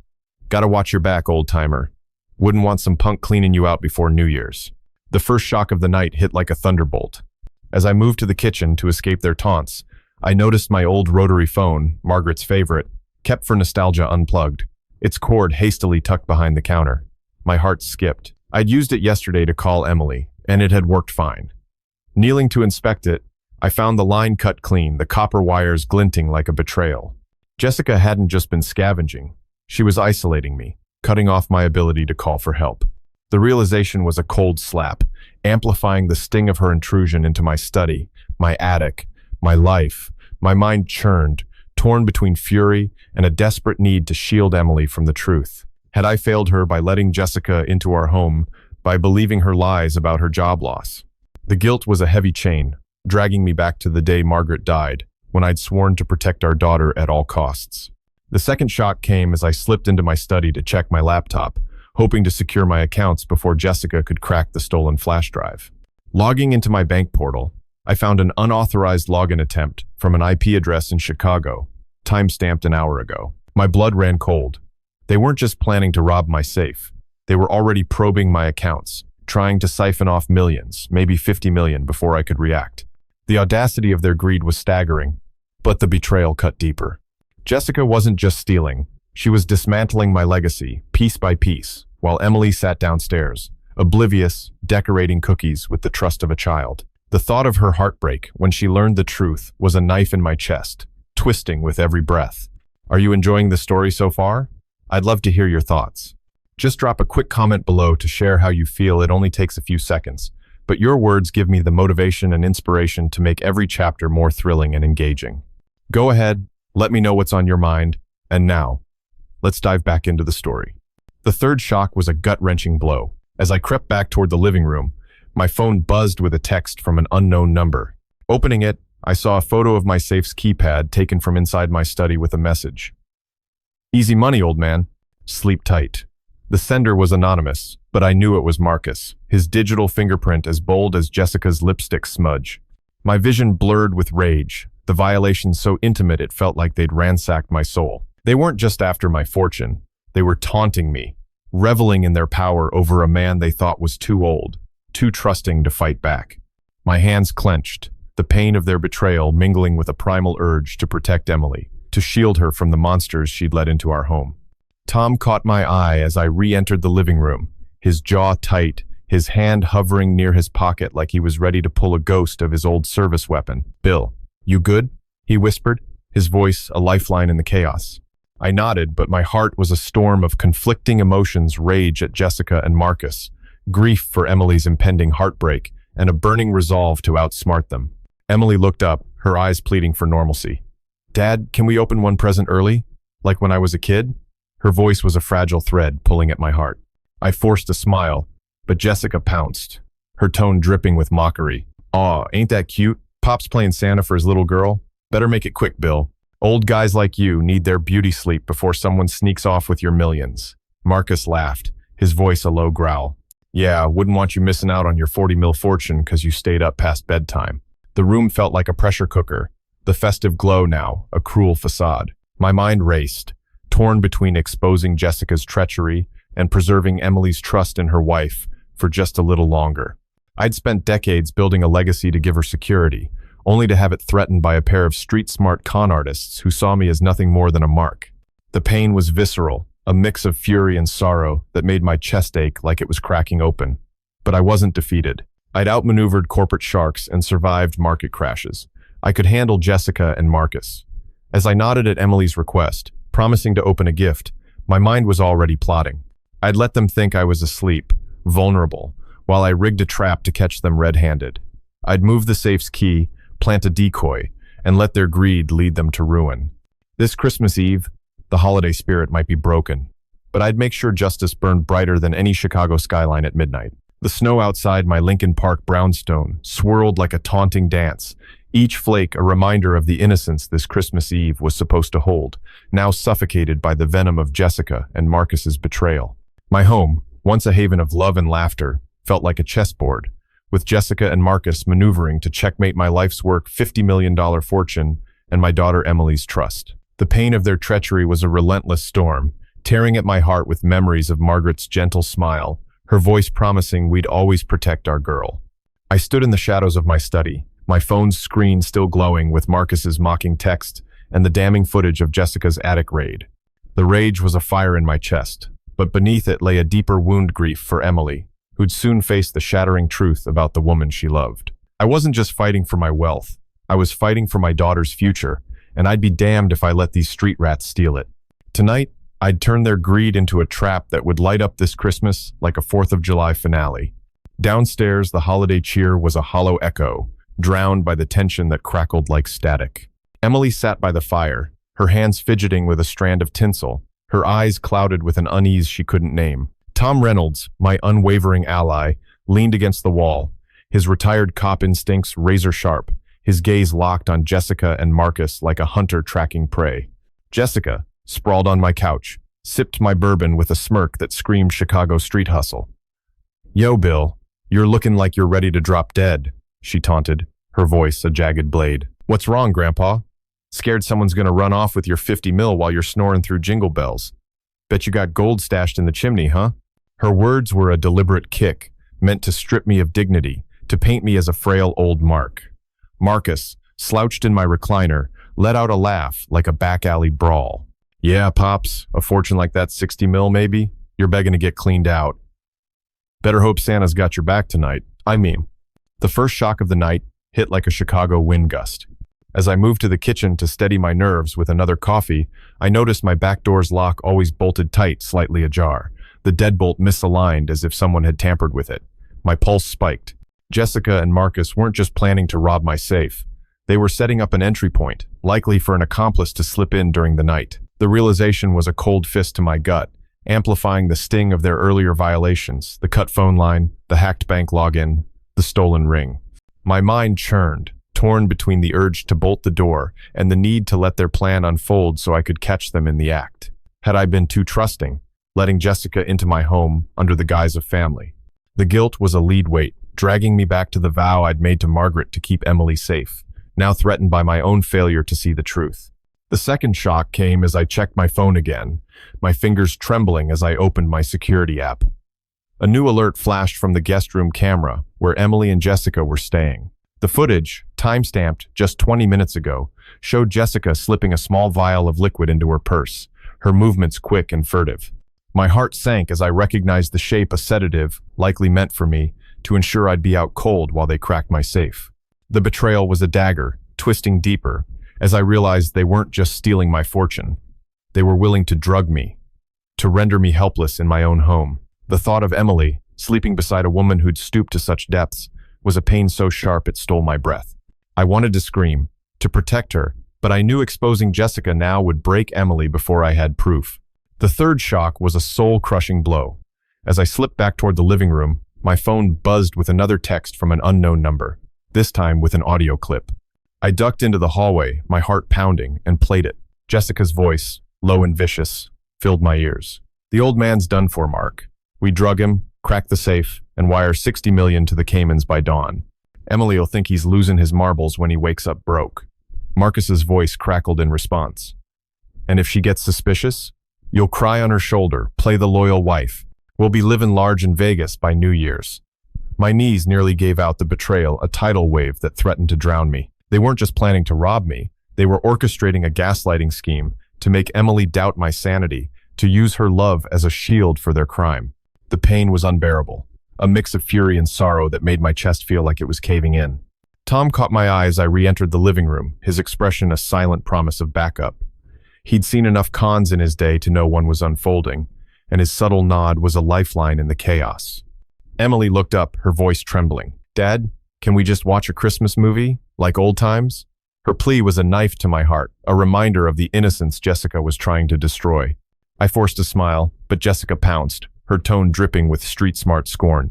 Gotta watch your back, old-timer. Wouldn't want some punk cleaning you out before New Year's." The first shock of the night hit like a thunderbolt. As I moved to the kitchen to escape their taunts, I noticed my old rotary phone, Margaret's favorite, kept for nostalgia unplugged, its cord hastily tucked behind the counter. My heart skipped. I'd used it yesterday to call Emily, and it had worked fine. Kneeling to inspect it, I found the line cut clean, the copper wires glinting like a betrayal. Jessica hadn't just been scavenging. She was isolating me, cutting off my ability to call for help. The realization was a cold slap, amplifying the sting of her intrusion into my study, my attic, my life. My mind churned, torn between fury and a desperate need to shield Emily from the truth. Had I failed her by letting Jessica into our home, by believing her lies about her job loss? The guilt was a heavy chain, dragging me back to the day Margaret died, when I'd sworn to protect our daughter at all costs. The second shock came as I slipped into my study to check my laptop, hoping to secure my accounts before Jessica could crack the stolen flash drive. Logging into my bank portal, I found an unauthorized login attempt from an IP address in Chicago, time-stamped an hour ago. My blood ran cold. They weren't just planning to rob my safe. They were already probing my accounts, trying to siphon off millions, maybe 50 million, before I could react. The audacity of their greed was staggering, but the betrayal cut deeper. Jessica wasn't just stealing. She was dismantling my legacy, piece by piece, while Emily sat downstairs, oblivious, decorating cookies with the trust of a child. The thought of her heartbreak when she learned the truth was a knife in my chest, twisting with every breath. Are you enjoying the story so far? I'd love to hear your thoughts. Just drop a quick comment below to share how you feel. It only takes a few seconds, but your words give me the motivation and inspiration to make every chapter more thrilling and engaging. Go ahead, let me know what's on your mind, and now, let's dive back into the story. The third shock was a gut-wrenching blow. As I crept back toward the living room, my phone buzzed with a text from an unknown number. Opening it, I saw a photo of my safe's keypad taken from inside my study with a message. "Easy money, old man. Sleep tight." The sender was anonymous, but I knew it was Marcus, his digital fingerprint as bold as Jessica's lipstick smudge. My vision blurred with rage, the violation so intimate it felt like they'd ransacked my soul. They weren't just after my fortune. They were taunting me, reveling in their power over a man they thought was too old, too trusting to fight back. My hands clenched, the pain of their betrayal mingling with a primal urge to protect Emily, to shield her from the monsters she'd let into our home. Tom caught my eye as I re-entered the living room, his jaw tight, his hand hovering near his pocket like he was ready to pull a ghost of his old service weapon. "Bill, you good?" he whispered, his voice a lifeline in the chaos. I nodded, but my heart was a storm of conflicting emotions, rage at Jessica and Marcus, grief for Emily's impending heartbreak, and a burning resolve to outsmart them. Emily looked up, her eyes pleading for normalcy. "Dad, can we open one present early? Like when I was a kid?" Her voice was a fragile thread pulling at my heart. I forced a smile, but Jessica pounced, her tone dripping with mockery. "Aw, ain't that cute? Pop's playing Santa for his little girl. Better make it quick, Bill. Old guys like you need their beauty sleep before someone sneaks off with your millions." Marcus laughed, his voice a low growl. "Yeah, wouldn't want you missing out on your 40 mil fortune because you stayed up past bedtime." The room felt like a pressure cooker, the festive glow now, a cruel facade. My mind raced, torn between exposing Jessica's treachery and preserving Emily's trust in her wife for just a little longer. I'd spent decades building a legacy to give her security, only to have it threatened by a pair of street-smart con artists who saw me as nothing more than a mark. The pain was visceral, a mix of fury and sorrow that made my chest ache like it was cracking open. But I wasn't defeated. I'd outmaneuvered corporate sharks and survived market crashes. I could handle Jessica and Marcus. As I nodded at Emily's request, promising to open a gift, my mind was already plotting. I'd let them think I was asleep, vulnerable, while I rigged a trap to catch them red-handed. I'd move the safe's key, plant a decoy, and let their greed lead them to ruin. This Christmas Eve, the holiday spirit might be broken, but I'd make sure justice burned brighter than any Chicago skyline at midnight. The snow outside my Lincoln Park brownstone swirled like a taunting dance, each flake a reminder of the innocence this Christmas Eve was supposed to hold, now suffocated by the venom of Jessica and Marcus's betrayal. My home, once a haven of love and laughter, felt like a chessboard, with Jessica and Marcus maneuvering to checkmate my life's work $50 million fortune and my daughter Emily's trust. The pain of their treachery was a relentless storm, tearing at my heart with memories of Margaret's gentle smile, her voice promising we'd always protect our girl. I stood in the shadows of my study, my phone's screen still glowing with Marcus's mocking text and the damning footage of Jessica's attic raid. The rage was a fire in my chest, but beneath it lay a deeper wound grief for Emily, who'd soon face the shattering truth about the woman she loved. I wasn't just fighting for my wealth, I was fighting for my daughter's future, and I'd be damned if I let these street rats steal it. Tonight, I'd turn their greed into a trap that would light up this Christmas like a 4th of July finale. Downstairs, the holiday cheer was a hollow echo, drowned by the tension that crackled like static. Emily sat by the fire, her hands fidgeting with a strand of tinsel, her eyes clouded with an unease she couldn't name. Tom Reynolds, my unwavering ally, leaned against the wall, his retired cop instincts razor-sharp, his gaze locked on Jessica and Marcus like a hunter tracking prey. Jessica, sprawled on my couch, sipped my bourbon with a smirk that screamed Chicago street hustle. "Yo, Bill, you're looking like you're ready to drop dead," she taunted, her voice a jagged blade. "What's wrong, Grandpa? Scared someone's gonna run off with your 50 mil while you're snoring through Jingle Bells? Bet you got gold stashed in the chimney, huh?" Her words were a deliberate kick, meant to strip me of dignity, to paint me as a frail old mark. Marcus, slouched in my recliner, let out a laugh like a back-alley brawl. "Yeah, Pops, a fortune like that 60 mil maybe? You're begging to get cleaned out. Better hope Santa's got your back tonight. The first shock of the night hit like a Chicago wind gust. As I moved to the kitchen to steady my nerves with another coffee, I noticed my back door's lock always bolted tight, slightly ajar. The deadbolt misaligned as if someone had tampered with it. My pulse spiked. Jessica and Marcus weren't just planning to rob my safe. They were setting up an entry point, likely for an accomplice to slip in during the night. The realization was a cold fist to my gut, amplifying the sting of their earlier violations, the cut phone line, the hacked bank login, the stolen ring. My mind churned, torn between the urge to bolt the door and the need to let their plan unfold so I could catch them in the act. Had I been too trusting, letting Jessica into my home under the guise of family? The guilt was a lead weight, dragging me back to the vow I'd made to Margaret to keep Emily safe, now threatened by my own failure to see the truth. The second shock came as I checked my phone again, my fingers trembling as I opened my security app. A new alert flashed from the guest room camera where Emily and Jessica were staying. The footage, time-stamped just 20 minutes ago, showed Jessica slipping a small vial of liquid into her purse, her movements quick and furtive. My heart sank as I recognized the shape a sedative, likely meant for me, to ensure I'd be out cold while they cracked my safe. The betrayal was a dagger, twisting deeper, as I realized they weren't just stealing my fortune. They were willing to drug me, to render me helpless in my own home. The thought of Emily, sleeping beside a woman who'd stooped to such depths, was a pain so sharp it stole my breath. I wanted to scream, to protect her, but I knew exposing Jessica now would break Emily before I had proof. The third shock was a soul-crushing blow. As I slipped back toward the living room, my phone buzzed with another text from an unknown number, this time with an audio clip. I ducked into the hallway, my heart pounding, and played it. Jessica's voice, low and vicious, filled my ears. "The old man's done for, Mark. We drug him, crack the safe, and wire 60 million to the Caymans by dawn. Emily'll think he's losing his marbles when he wakes up broke." Marcus's voice crackled in response. "And if she gets suspicious, you'll cry on her shoulder, play the loyal wife. We'll be living large in Vegas by New Year's." My knees nearly gave out the betrayal, a tidal wave that threatened to drown me. They weren't just planning to rob me, they were orchestrating a gaslighting scheme to make Emily doubt my sanity, to use her love as a shield for their crime. The pain was unbearable. a mix of fury and sorrow that made my chest feel like it was caving in. Tom caught my eye as I re-entered the living room, his expression a silent promise of backup. He'd seen enough cons in his day to know one was unfolding, and his subtle nod was a lifeline in the chaos. Emily looked up, her voice trembling. "Dad, can we just watch a Christmas movie, like old times?" Her plea was a knife to my heart, a reminder of the innocence Jessica was trying to destroy. I forced a smile, but Jessica pounced, her tone dripping with street-smart scorn.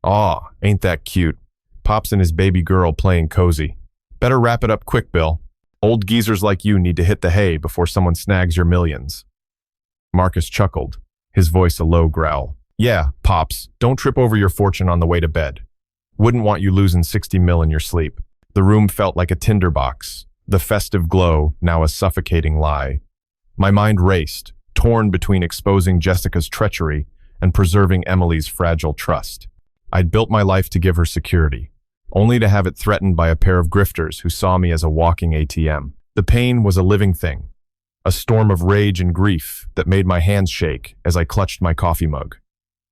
"Aw, ain't that cute. Pops and his baby girl playing cozy. Better wrap it up quick, Bill. Old geezers like you need to hit the hay before someone snags your millions." Marcus chuckled, his voice a low growl. "Yeah, Pops, don't trip over your fortune on the way to bed. Wouldn't want you losing 60 mil in your sleep." The room felt like a tinderbox, the festive glow now a suffocating lie. My mind raced, torn between exposing Jessica's treachery and preserving Emily's fragile trust. I'd built my life to give her security, only to have it threatened by a pair of grifters who saw me as a walking ATM. The pain was a living thing, a storm of rage and grief that made my hands shake as I clutched my coffee mug.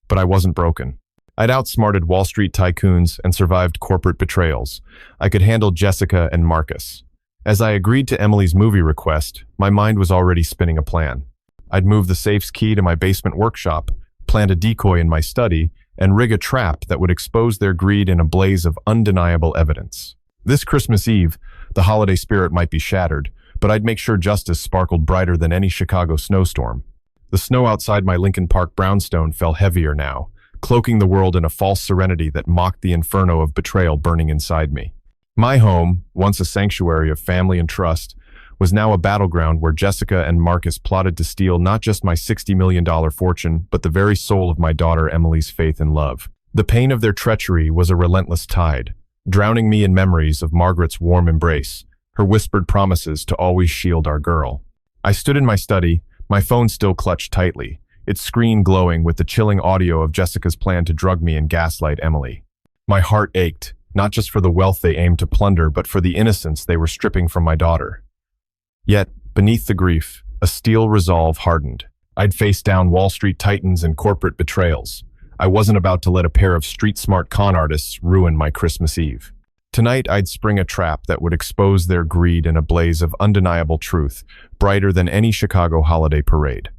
But I wasn't broken. I'd outsmarted Wall Street tycoons and survived corporate betrayals. I could handle Jessica and Marcus. As I agreed to Emily's movie request, my mind was already spinning a plan. I'd move the safe's key to my basement workshop, plant a decoy in my study, and rig a trap that would expose their greed in a blaze of undeniable evidence. This Christmas Eve, the holiday spirit might be shattered, but I'd make sure justice sparkled brighter than any Chicago snowstorm. The snow outside my Lincoln Park brownstone fell heavier now, cloaking the world in a false serenity that mocked the inferno of betrayal burning inside me. My home, once a sanctuary of family and trust, was now a battleground where Jessica and Marcus plotted to steal not just my $60 million fortune, but the very soul of my daughter Emily's faith and love. The pain of their treachery was a relentless tide, drowning me in memories of Margaret's warm embrace, her whispered promises to always shield our girl. I stood in my study, my phone still clutched tightly, its screen glowing with the chilling audio of Jessica's plan to drug me and gaslight Emily. My heart ached, not just for the wealth they aimed to plunder, but for the innocence they were stripping from my daughter. Yet, beneath the grief, a steel resolve hardened. I'd faced down Wall Street titans and corporate betrayals. I wasn't about to let a pair of street-smart con artists ruin my Christmas Eve. Tonight, I'd spring a trap that would expose their greed in a blaze of undeniable truth, brighter than any Chicago holiday parade.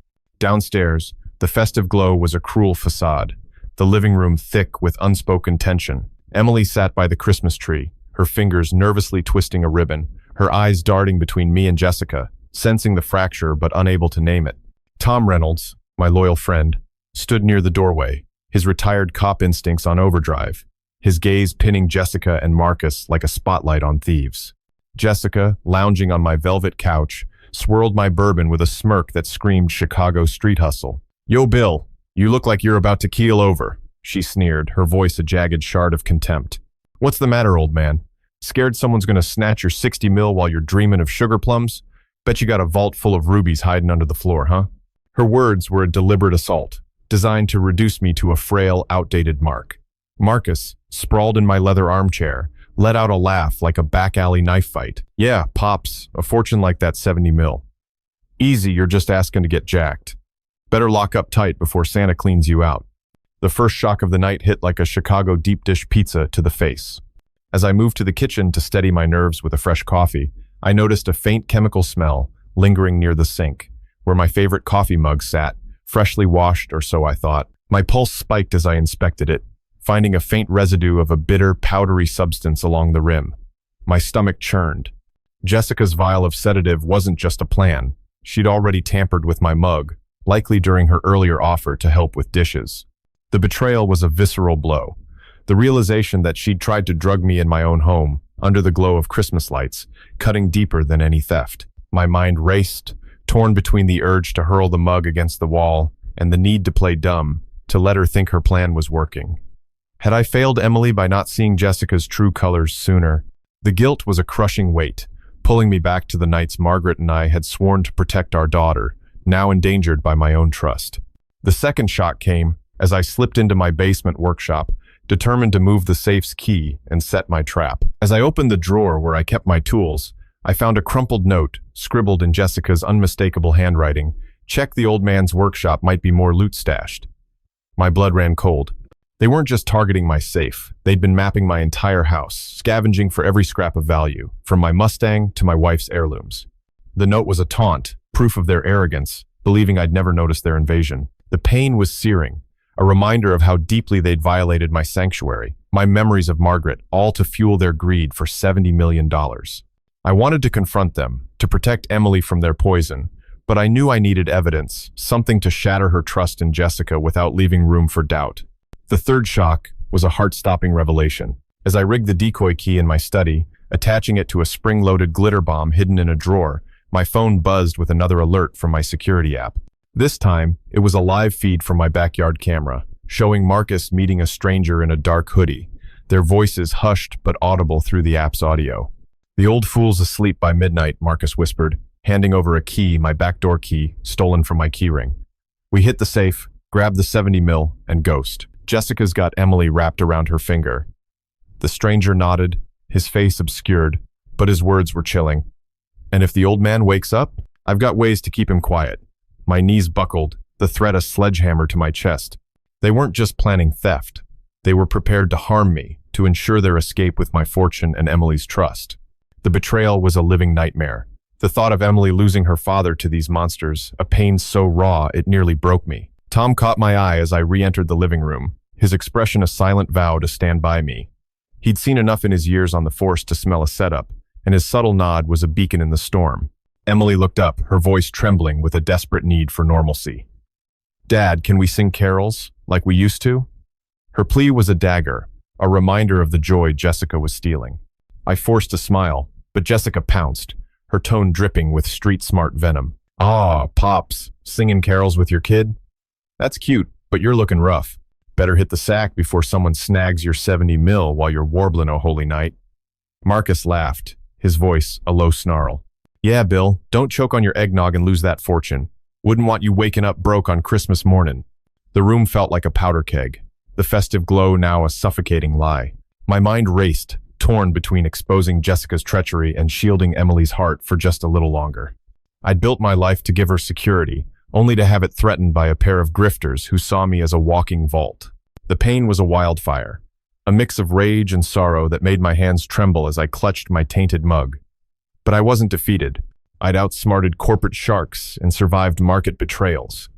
Downstairs, the festive glow was a cruel facade, the living room thick with unspoken tension. Emily sat by the Christmas tree, her fingers nervously twisting a ribbon, her eyes darting between me and Jessica, sensing the fracture but unable to name it. Tom Reynolds, my loyal friend, stood near the doorway, his retired cop instincts on overdrive, his gaze pinning Jessica and Marcus like a spotlight on thieves. Jessica, lounging on my velvet couch, swirled my bourbon with a smirk that screamed Chicago street hustle. "Yo, Bill, you look like you're about to keel over," she sneered, her voice a jagged shard of contempt. "What's the matter, old man? Scared someone's gonna snatch your 60 mil while you're dreaming of sugar plums? Bet you got a vault full of rubies hiding under the floor, huh?" Her words were a deliberate assault, designed to reduce me to a frail, outdated mark. Marcus, sprawled in my leather armchair, let out a laugh like a back-alley knife fight. "Yeah, Pops, a fortune like that 70 mil. Easy, you're just asking to get jacked. Better lock up tight before Santa cleans you out." The first shock of the night hit like a Chicago deep dish pizza to the face. As I moved to the kitchen to steady my nerves with a fresh coffee, I noticed a faint chemical smell lingering near the sink, where my favorite coffee mug sat, freshly washed or so I thought. My pulse spiked as I inspected it, finding a faint residue of a bitter, powdery substance along the rim. My stomach churned. Jessica's vial of sedative wasn't just a plan. She'd already tampered with my mug, likely during her earlier offer to help with dishes. The betrayal was a visceral blow. The realization that she'd tried to drug me in my own home, under the glow of Christmas lights, cutting deeper than any theft. My mind raced, torn between the urge to hurl the mug against the wall and the need to play dumb, to let her think her plan was working. Had I failed Emily by not seeing Jessica's true colors sooner? The guilt was a crushing weight, pulling me back to the nights Margaret and I had sworn to protect our daughter, now endangered by my own trust. The second shock came as I slipped into my basement workshop, determined to move the safe's key and set my trap. As I opened the drawer where I kept my tools, I found a crumpled note, scribbled in Jessica's unmistakable handwriting. "Check the old man's workshop, might be more loot stashed." My blood ran cold. They weren't just targeting my safe. They'd been mapping my entire house, scavenging for every scrap of value, from my Mustang to my wife's heirlooms. The note was a taunt, proof of their arrogance, believing I'd never noticed their invasion. The pain was searing, a reminder of how deeply they'd violated my sanctuary, my memories of Margaret, all to fuel their greed for $70 million. I wanted to confront them, to protect Emily from their poison, but I knew I needed evidence, something to shatter her trust in Jessica without leaving room for doubt. The third shock was a heart-stopping revelation. As I rigged the decoy key in my study, attaching it to a spring-loaded glitter bomb hidden in a drawer, my phone buzzed with another alert from my security app. This time, it was a live feed from my backyard camera, showing Marcus meeting a stranger in a dark hoodie, their voices hushed but audible through the app's audio. "The old fool's asleep by midnight," Marcus whispered, handing over a key, my backdoor key, stolen from my keyring. We hit the safe, grabbed the 70 mil, and ghost. Jessica's got Emily wrapped around her finger. The stranger nodded, his face obscured, but his words were chilling. "And if the old man wakes up, I've got ways to keep him quiet." My knees buckled, the threat a sledgehammer to my chest. They weren't just planning theft. They were prepared to harm me, to ensure their escape with my fortune and Emily's trust. The betrayal was a living nightmare. The thought of Emily losing her father to these monsters, a pain so raw it nearly broke me. Tom caught my eye as I re-entered the living room, his expression a silent vow to stand by me. He'd seen enough in his years on the force to smell a setup, and his subtle nod was a beacon in the storm. Emily looked up, her voice trembling with a desperate need for normalcy. "Dad, can we sing carols, like we used to?" Her plea was a dagger, a reminder of the joy Jessica was stealing. I forced a smile, but Jessica pounced, her tone dripping with street-smart venom. "Ah, Pops, singing carols with your kid? That's cute, but you're looking rough. Better hit the sack before someone snags your 70 mil while you're warbling O Holy Night." Marcus laughed, his voice a low snarl. "Yeah, Bill, don't choke on your eggnog and lose that fortune. Wouldn't want you waking up broke on Christmas morning." The room felt like a powder keg, the festive glow now a suffocating lie. My mind raced, torn between exposing Jessica's treachery and shielding Emily's heart for just a little longer. I'd built my life to give her security, only to have it threatened by a pair of grifters who saw me as a walking vault. The pain was a wildfire, a mix of rage and sorrow that made my hands tremble as I clutched my tainted mug. But I wasn't defeated. I'd outsmarted corporate sharks and survived market betrayals.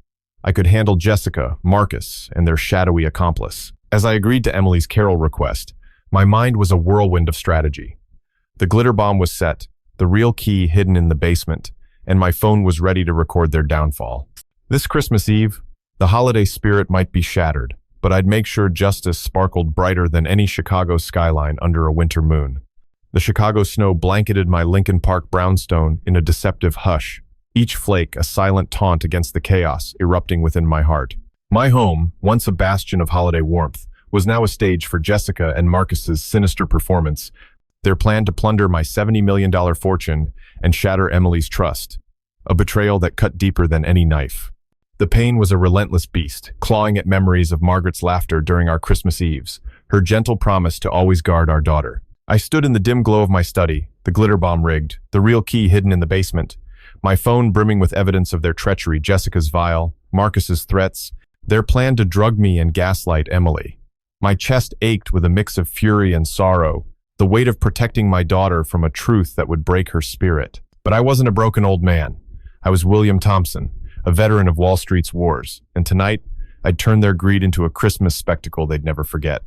I could handle Jessica, Marcus, and their shadowy accomplice. As I agreed to Emily's carol request, my mind was a whirlwind of strategy. The glitter bomb was set, the real key hidden in the basement, and my phone was ready to record their downfall. This Christmas Eve, the holiday spirit might be shattered, but I'd make sure justice sparkled brighter than any Chicago skyline under a winter moon. The Chicago snow blanketed my Lincoln Park brownstone in a deceptive hush, each flake a silent taunt against the chaos erupting within my heart. My home, once a bastion of holiday warmth, was now a stage for Jessica and Marcus's sinister performance, their plan to plunder my $70 million fortune and shatter Emily's trust, a betrayal that cut deeper than any knife. The pain was a relentless beast, clawing at memories of Margaret's laughter during our Christmas Eves, her gentle promise to always guard our daughter. I stood in the dim glow of my study, the glitter bomb rigged, the real key hidden in the basement, my phone brimming with evidence of their treachery, Jessica's vial, Marcus's threats, their plan to drug me and gaslight Emily. My chest ached with a mix of fury and sorrow, the weight of protecting my daughter from a truth that would break her spirit. But I wasn't a broken old man. I was William Thompson, a veteran of Wall Street's wars, and tonight, I'd turn their greed into a Christmas spectacle they'd never forget.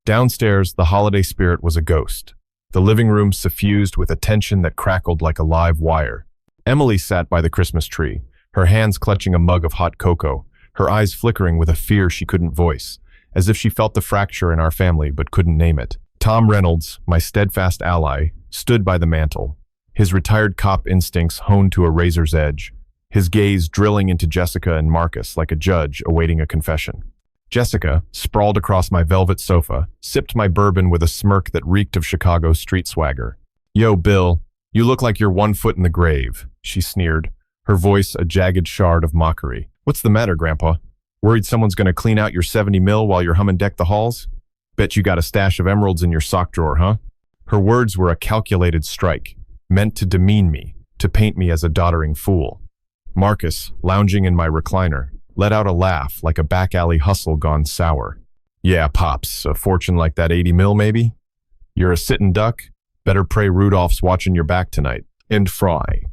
Downstairs, the holiday spirit was a ghost, the living room suffused with a tension that crackled like a live wire. Emily sat by the Christmas tree, her hands clutching a mug of hot cocoa, her eyes flickering with a fear she couldn't voice, as if she felt the fracture in our family but couldn't name it. Tom Reynolds, my steadfast ally, stood by the mantel, his retired cop instincts honed to a razor's edge, his gaze drilling into Jessica and Marcus like a judge awaiting a confession. Jessica, sprawled across my velvet sofa, sipped my bourbon with a smirk that reeked of Chicago street swagger. "Yo, Bill, you look like you're 1 foot in the grave," she sneered, her voice a jagged shard of mockery. "What's the matter, Grandpa? Worried someone's gonna clean out your 70 mil while you're humming Deck the Halls? Bet you got a stash of emeralds in your sock drawer, huh?" Her words were a calculated strike, meant to demean me, to paint me as a doddering fool. Marcus, lounging in my recliner, let out a laugh like a back alley hustle gone sour. Yeah, Pops, a fortune like that 80 mil maybe? You're a sitting duck? Better pray Rudolph's watching your back tonight. And fry.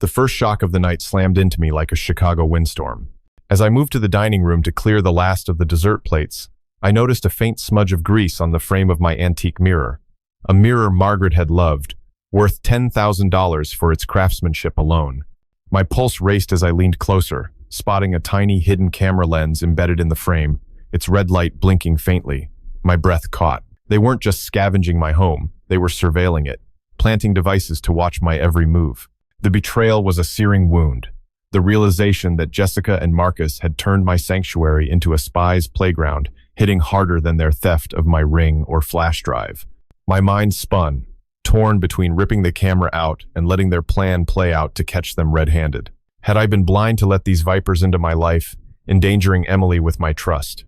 The first shock of the night slammed into me like a Chicago windstorm. As I moved to the dining room to clear the last of the dessert plates, I noticed a faint smudge of grease on the frame of my antique mirror. A mirror Margaret had loved, worth $10,000 for its craftsmanship alone. My pulse raced as I leaned closer, spotting a tiny hidden camera lens embedded in the frame, its red light blinking faintly. My breath caught. They weren't just scavenging my home, they were surveilling it, planting devices to watch my every move. The betrayal was a searing wound. The realization that Jessica and Marcus had turned my sanctuary into a spy's playground, hitting harder than their theft of my ring or flash drive. My mind spun, torn between ripping the camera out and letting their plan play out to catch them red-handed. Had I been blind to let these vipers into my life, endangering Emily with my trust?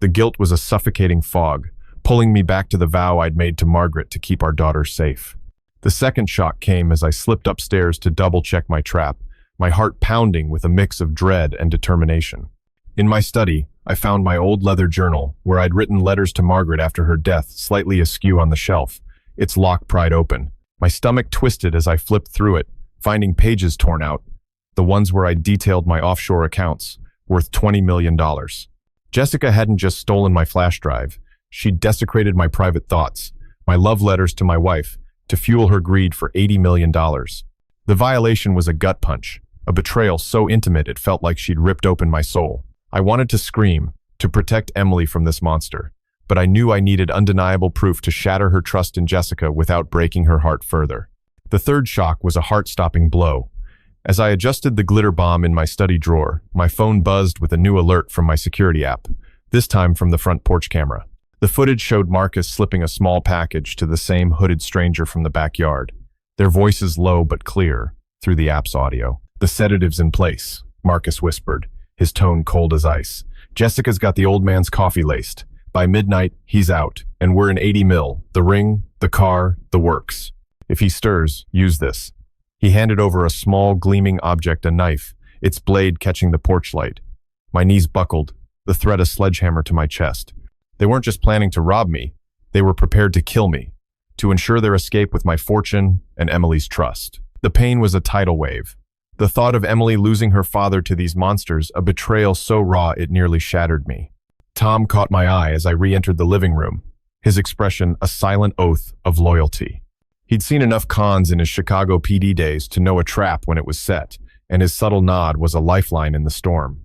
The guilt was a suffocating fog, pulling me back to the vow I'd made to Margaret to keep our daughter safe. The second shock came as I slipped upstairs to double-check my trap, my heart pounding with a mix of dread and determination. In my study, I found my old leather journal, where I'd written letters to Margaret after her death, slightly askew on the shelf, its lock pried open. My stomach twisted as I flipped through it, finding pages torn out, the ones where I detailed my offshore accounts, worth $20 million. Jessica hadn't just stolen my flash drive, she'd desecrated my private thoughts, my love letters to my wife, to fuel her greed for $80 million. The violation was a gut punch, a betrayal so intimate it felt like she'd ripped open my soul. I wanted to scream, to protect Emily from this monster, but I knew I needed undeniable proof to shatter her trust in Jessica without breaking her heart further. The third shock was a heart-stopping blow. As I adjusted the glitter bomb in my study drawer, my phone buzzed with a new alert from my security app, this time from the front porch camera. The footage showed Marcus slipping a small package to the same hooded stranger from the backyard, their voices low but clear through the app's audio. "The sedative's in place," Marcus whispered, his tone cold as ice. "Jessica's got the old man's coffee laced. By midnight, he's out, and we're in 80 mil, the ring, the car, the works. If he stirs, use this." He handed over a small, gleaming object, a knife, its blade catching the porch light. My knees buckled, the threat a sledgehammer to my chest. They weren't just planning to rob me, they were prepared to kill me, to ensure their escape with my fortune and Emily's trust. The pain was a tidal wave. The thought of Emily losing her father to these monsters, a betrayal so raw it nearly shattered me. Tom caught my eye as I re-entered the living room, his expression a silent oath of loyalty. He'd seen enough cons in his Chicago PD days to know a trap when it was set, and his subtle nod was a lifeline in the storm.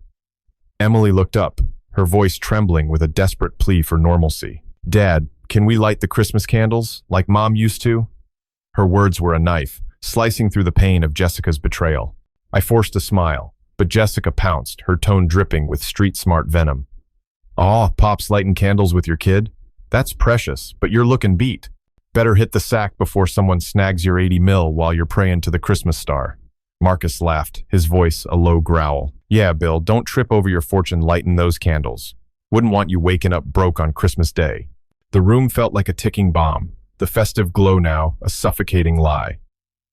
Emily looked up, her voice trembling with a desperate plea for normalcy. "Dad, can we light the Christmas candles, like Mom used to?" Her words were a knife, slicing through the pain of Jessica's betrayal. I forced a smile, but Jessica pounced, her tone dripping with street-smart venom. "Aw, Pop's lighting candles with your kid? That's precious, but you're looking beat. Better hit the sack before someone snags your 80 mil while you're praying to the Christmas star." Marcus laughed, his voice a low growl. "Yeah, Bill, don't trip over your fortune lighting those candles. Wouldn't want you waking up broke on Christmas Day." The room felt like a ticking bomb, the festive glow now a suffocating lie.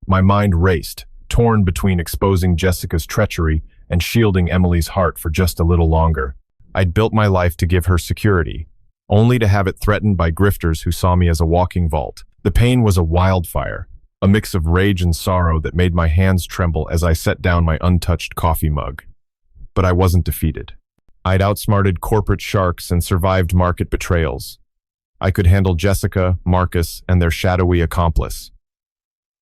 My mind raced, torn between exposing Jessica's treachery and shielding Emily's heart for just a little longer. I'd built my life to give her security, only to have it threatened by grifters who saw me as a walking vault. The pain was a wildfire, a mix of rage and sorrow that made my hands tremble as I set down my untouched coffee mug. But I wasn't defeated. I'd outsmarted corporate sharks and survived market betrayals. I could handle Jessica, Marcus, and their shadowy accomplice.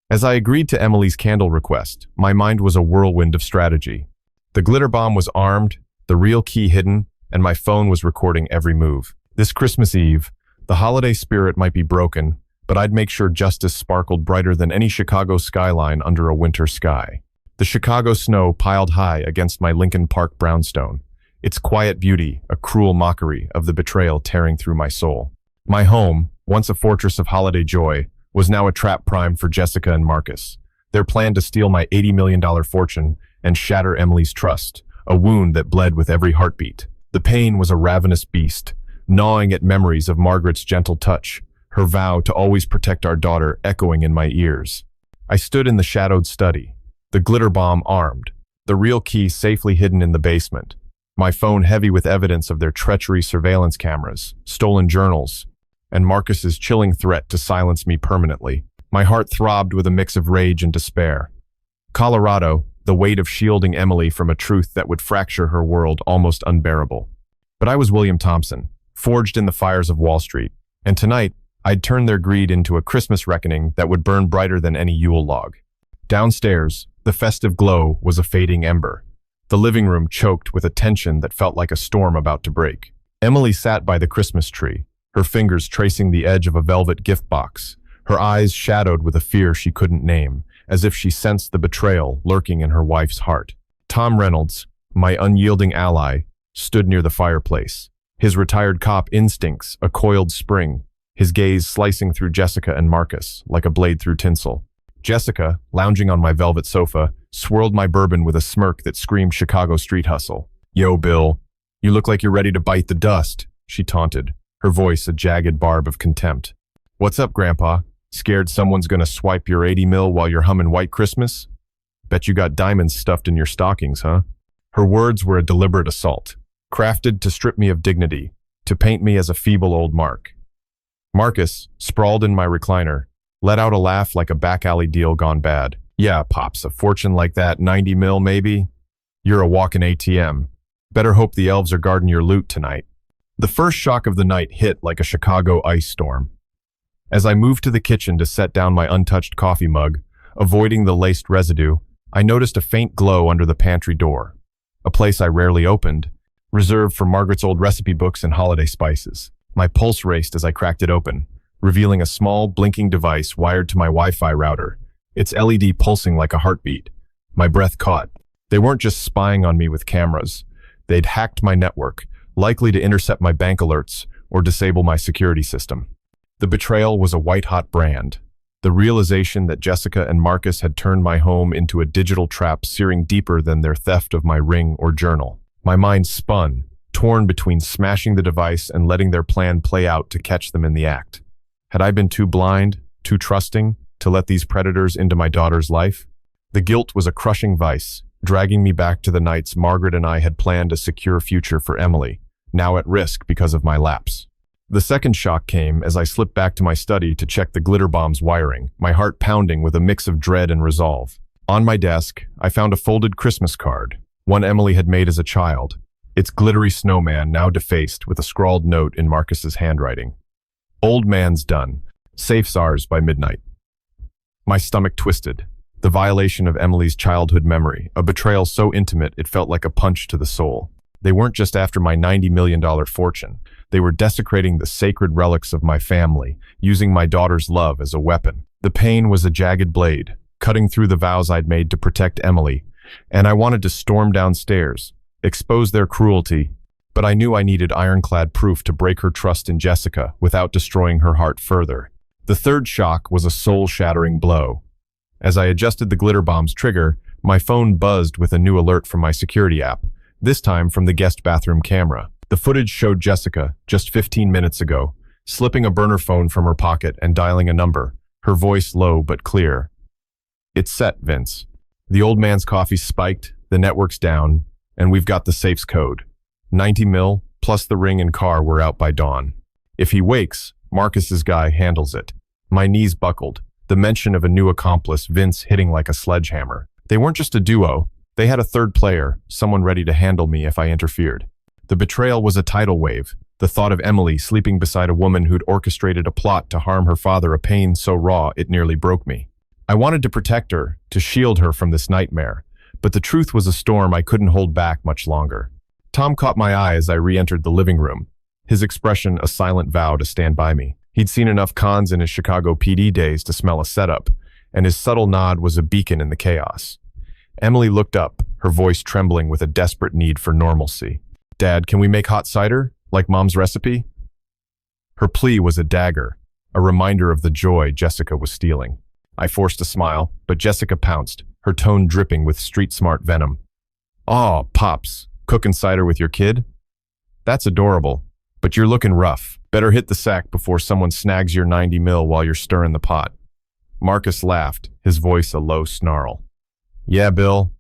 As I agreed to Emily's candle request, my mind was a whirlwind of strategy. The glitter bomb was armed, the real key hidden, and my phone was recording every move. This Christmas Eve, the holiday spirit might be broken, but I'd make sure justice sparkled brighter than any Chicago skyline under a winter sky. The Chicago snow piled high against my Lincoln Park brownstone, its quiet beauty a cruel mockery of the betrayal tearing through my soul. My home, once a fortress of holiday joy, was now a trap prime for Jessica and Marcus. Their plan to steal my $80 million fortune and shatter Emily's trust, a wound that bled with every heartbeat. The pain was a ravenous beast, gnawing at memories of Margaret's gentle touch, her vow to always protect our daughter echoing in my ears. I stood in the shadowed study, the glitter bomb armed, the real key safely hidden in the basement, my phone heavy with evidence of their treachery surveillance cameras, stolen journals, and Marcus's chilling threat to silence me permanently. My heart throbbed with a mix of rage and despair. Colorado, the weight of shielding Emily from a truth that would fracture her world almost unbearable. But I was William Thompson, forged in the fires of Wall Street, and tonight I'd turn their greed into a Christmas reckoning that would burn brighter than any Yule log. Downstairs, the festive glow was a fading ember. The living room choked with a tension that felt like a storm about to break. Emily sat by the Christmas tree, her fingers tracing the edge of a velvet gift box, her eyes shadowed with a fear she couldn't name, as if she sensed the betrayal lurking in her wife's heart. Tom Reynolds, my unyielding ally, stood near the fireplace, his retired cop instincts a coiled spring, his gaze slicing through Jessica and Marcus like a blade through tinsel. Jessica, lounging on my velvet sofa, swirled my bourbon with a smirk that screamed Chicago street hustle. "Yo, Bill, you look like you're ready to bite the dust," she taunted, her voice a jagged barb of contempt. "What's up, Grandpa? Scared someone's gonna swipe your 80 mil while you're humming White Christmas? Bet you got diamonds stuffed in your stockings, huh?" Her words were a deliberate assault, crafted to strip me of dignity, to paint me as a feeble old mark. Marcus, sprawled in my recliner, let out a laugh like a back alley deal gone bad. "Yeah, Pops, a fortune like that, 90 mil maybe? You're a walking ATM. Better hope the elves are guarding your loot tonight." The first shock of the night hit like a Chicago ice storm. As I moved to the kitchen to set down my untouched coffee mug, avoiding the laced residue, I noticed a faint glow under the pantry door, a place I rarely opened, reserved for Margaret's old recipe books and holiday spices. My pulse raced as I cracked it open, revealing a small, blinking device wired to my Wi-Fi router, its LED pulsing like a heartbeat. My breath caught. They weren't just spying on me with cameras. They'd hacked my network, likely to intercept my bank alerts or disable my security system. The betrayal was a white-hot brand. The realization that Jessica and Marcus had turned my home into a digital trap searing deeper than their theft of my ring or journal. My mind spun, torn between smashing the device and letting their plan play out to catch them in the act. Had I been too blind, too trusting, to let these predators into my daughter's life? The guilt was a crushing vice, dragging me back to the nights Margaret and I had planned a secure future for Emily, now at risk because of my lapse. The second shock came as I slipped back to my study to check the glitter bomb's wiring, my heart pounding with a mix of dread and resolve. On my desk, I found a folded Christmas card, one Emily had made as a child, its glittery snowman now defaced with a scrawled note in Marcus's handwriting. "Old man's done. Safe SARS by midnight." My stomach twisted. The violation of Emily's childhood memory, a betrayal so intimate it felt like a punch to the soul. They weren't just after my $90 million fortune. They were desecrating the sacred relics of my family, using my daughter's love as a weapon. The pain was a jagged blade, cutting through the vows I'd made to protect Emily, and I wanted to storm downstairs, expose their cruelty, but I knew I needed ironclad proof to break her trust in Jessica without destroying her heart further. The third shock was a soul-shattering blow. As I adjusted the glitter bomb's trigger, my phone buzzed with a new alert from my security app, this time from the guest bathroom camera. The footage showed Jessica, just 15 minutes ago, slipping a burner phone from her pocket and dialing a number, her voice low but clear. "It's set, Vince. The old man's coffee's spiked, the network's down, and we've got the safe's code. 90 mil, plus the ring and car were out by dawn. If he wakes, Marcus's guy handles it." My knees buckled, the mention of a new accomplice, Vince, hitting like a sledgehammer. They weren't just a duo. They had a third player, someone ready to handle me if I interfered. The betrayal was a tidal wave, the thought of Emily sleeping beside a woman who'd orchestrated a plot to harm her father, a pain so raw it nearly broke me. I wanted to protect her, to shield her from this nightmare, but the truth was a storm I couldn't hold back much longer. Tom caught my eye as I re-entered the living room, his expression a silent vow to stand by me. He'd seen enough cons in his Chicago PD days to smell a setup, and his subtle nod was a beacon in the chaos. Emily looked up, her voice trembling with a desperate need for normalcy. "Dad, can we make hot cider, like Mom's recipe?" Her plea was a dagger, a reminder of the joy Jessica was stealing. I forced a smile, but Jessica pounced, her tone dripping with street-smart venom. "Aw, Pops, cooking cider with your kid? That's adorable, but you're looking rough. Better hit the sack before someone snags your 90 mil while you're stirring the pot." Marcus laughed, his voice a low snarl. "Yeah, Bill,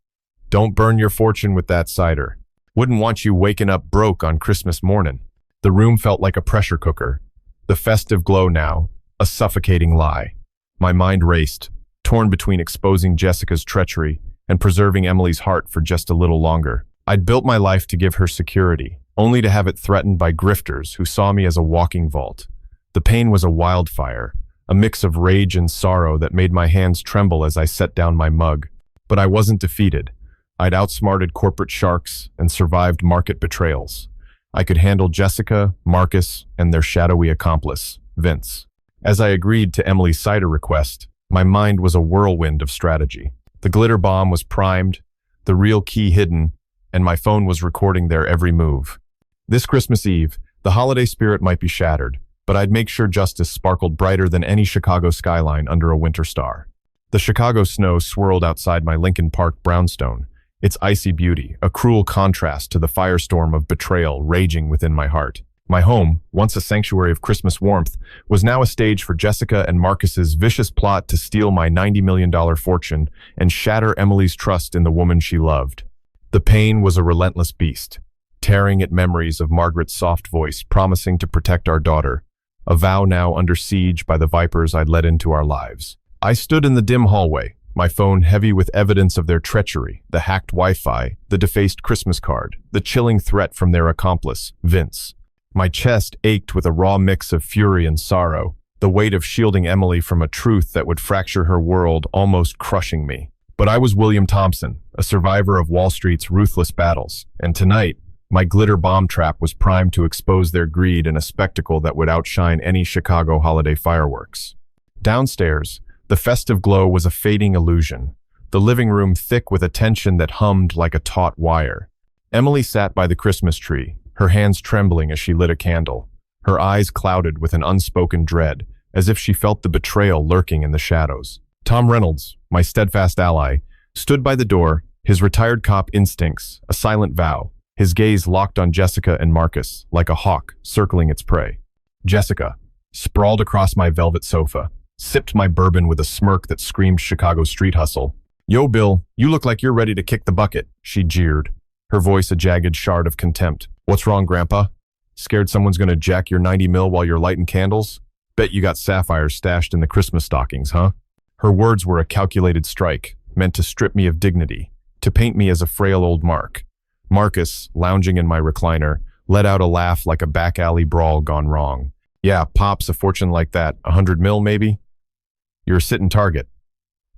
don't burn your fortune with that cider. Wouldn't want you waking up broke on Christmas morning. The room felt like a pressure cooker. The festive glow now, a suffocating lie. My mind raced, torn between exposing Jessica's treachery and preserving Emily's heart for just a little longer. I'd built my life to give her security, only to have it threatened by grifters who saw me as a walking vault. The pain was a wildfire, a mix of rage and sorrow that made my hands tremble as I set down my mug. But I wasn't defeated. I'd outsmarted corporate sharks and survived market betrayals. I could handle Jessica, Marcus, and their shadowy accomplice, Vince. As I agreed to Emily's cider request, my mind was a whirlwind of strategy. The glitter bomb was primed, the real key hidden, and my phone was recording their every move. This Christmas Eve, the holiday spirit might be shattered, but I'd make sure justice sparkled brighter than any Chicago skyline under a winter star. The Chicago snow swirled outside my Lincoln Park brownstone, its icy beauty, a cruel contrast to the firestorm of betrayal raging within my heart. My home, once a sanctuary of Christmas warmth, was now a stage for Jessica and Marcus's vicious plot to steal my $90 million fortune and shatter Emily's trust in the woman she loved. The pain was a relentless beast, tearing at memories of Margaret's soft voice promising to protect our daughter, a vow now under siege by the vipers I'd let into our lives. I stood in the dim hallway, my phone heavy with evidence of their treachery, the hacked Wi-Fi, the defaced Christmas card, the chilling threat from their accomplice, Vince. My chest ached with a raw mix of fury and sorrow, the weight of shielding Emily from a truth that would fracture her world almost crushing me. But I was William Thompson, a survivor of Wall Street's ruthless battles, and tonight, my glitter bomb trap was primed to expose their greed in a spectacle that would outshine any Chicago holiday fireworks. Downstairs, the festive glow was a fading illusion, the living room thick with a tension that hummed like a taut wire. Emily sat by the Christmas tree, her hands trembling as she lit a candle, her eyes clouded with an unspoken dread, as if she felt the betrayal lurking in the shadows. Tom Reynolds, my steadfast ally, stood by the door, his retired cop instincts, a silent vow, his gaze locked on Jessica and Marcus, like a hawk circling its prey. Jessica, sprawled across my velvet sofa, sipped my bourbon with a smirk that screamed Chicago street hustle. "Yo, Bill, you look like you're ready to kick the bucket," she jeered, her voice a jagged shard of contempt. "What's wrong, Grandpa? Scared someone's gonna jack your 90 mil while you're lighting candles? Bet you got sapphires stashed in the Christmas stockings, huh?" Her words were a calculated strike, meant to strip me of dignity, to paint me as a frail old mark. Marcus, lounging in my recliner, let out a laugh like a back alley brawl gone wrong. "Yeah, Pops, a fortune like that, 100 mil maybe? You're a sitting target.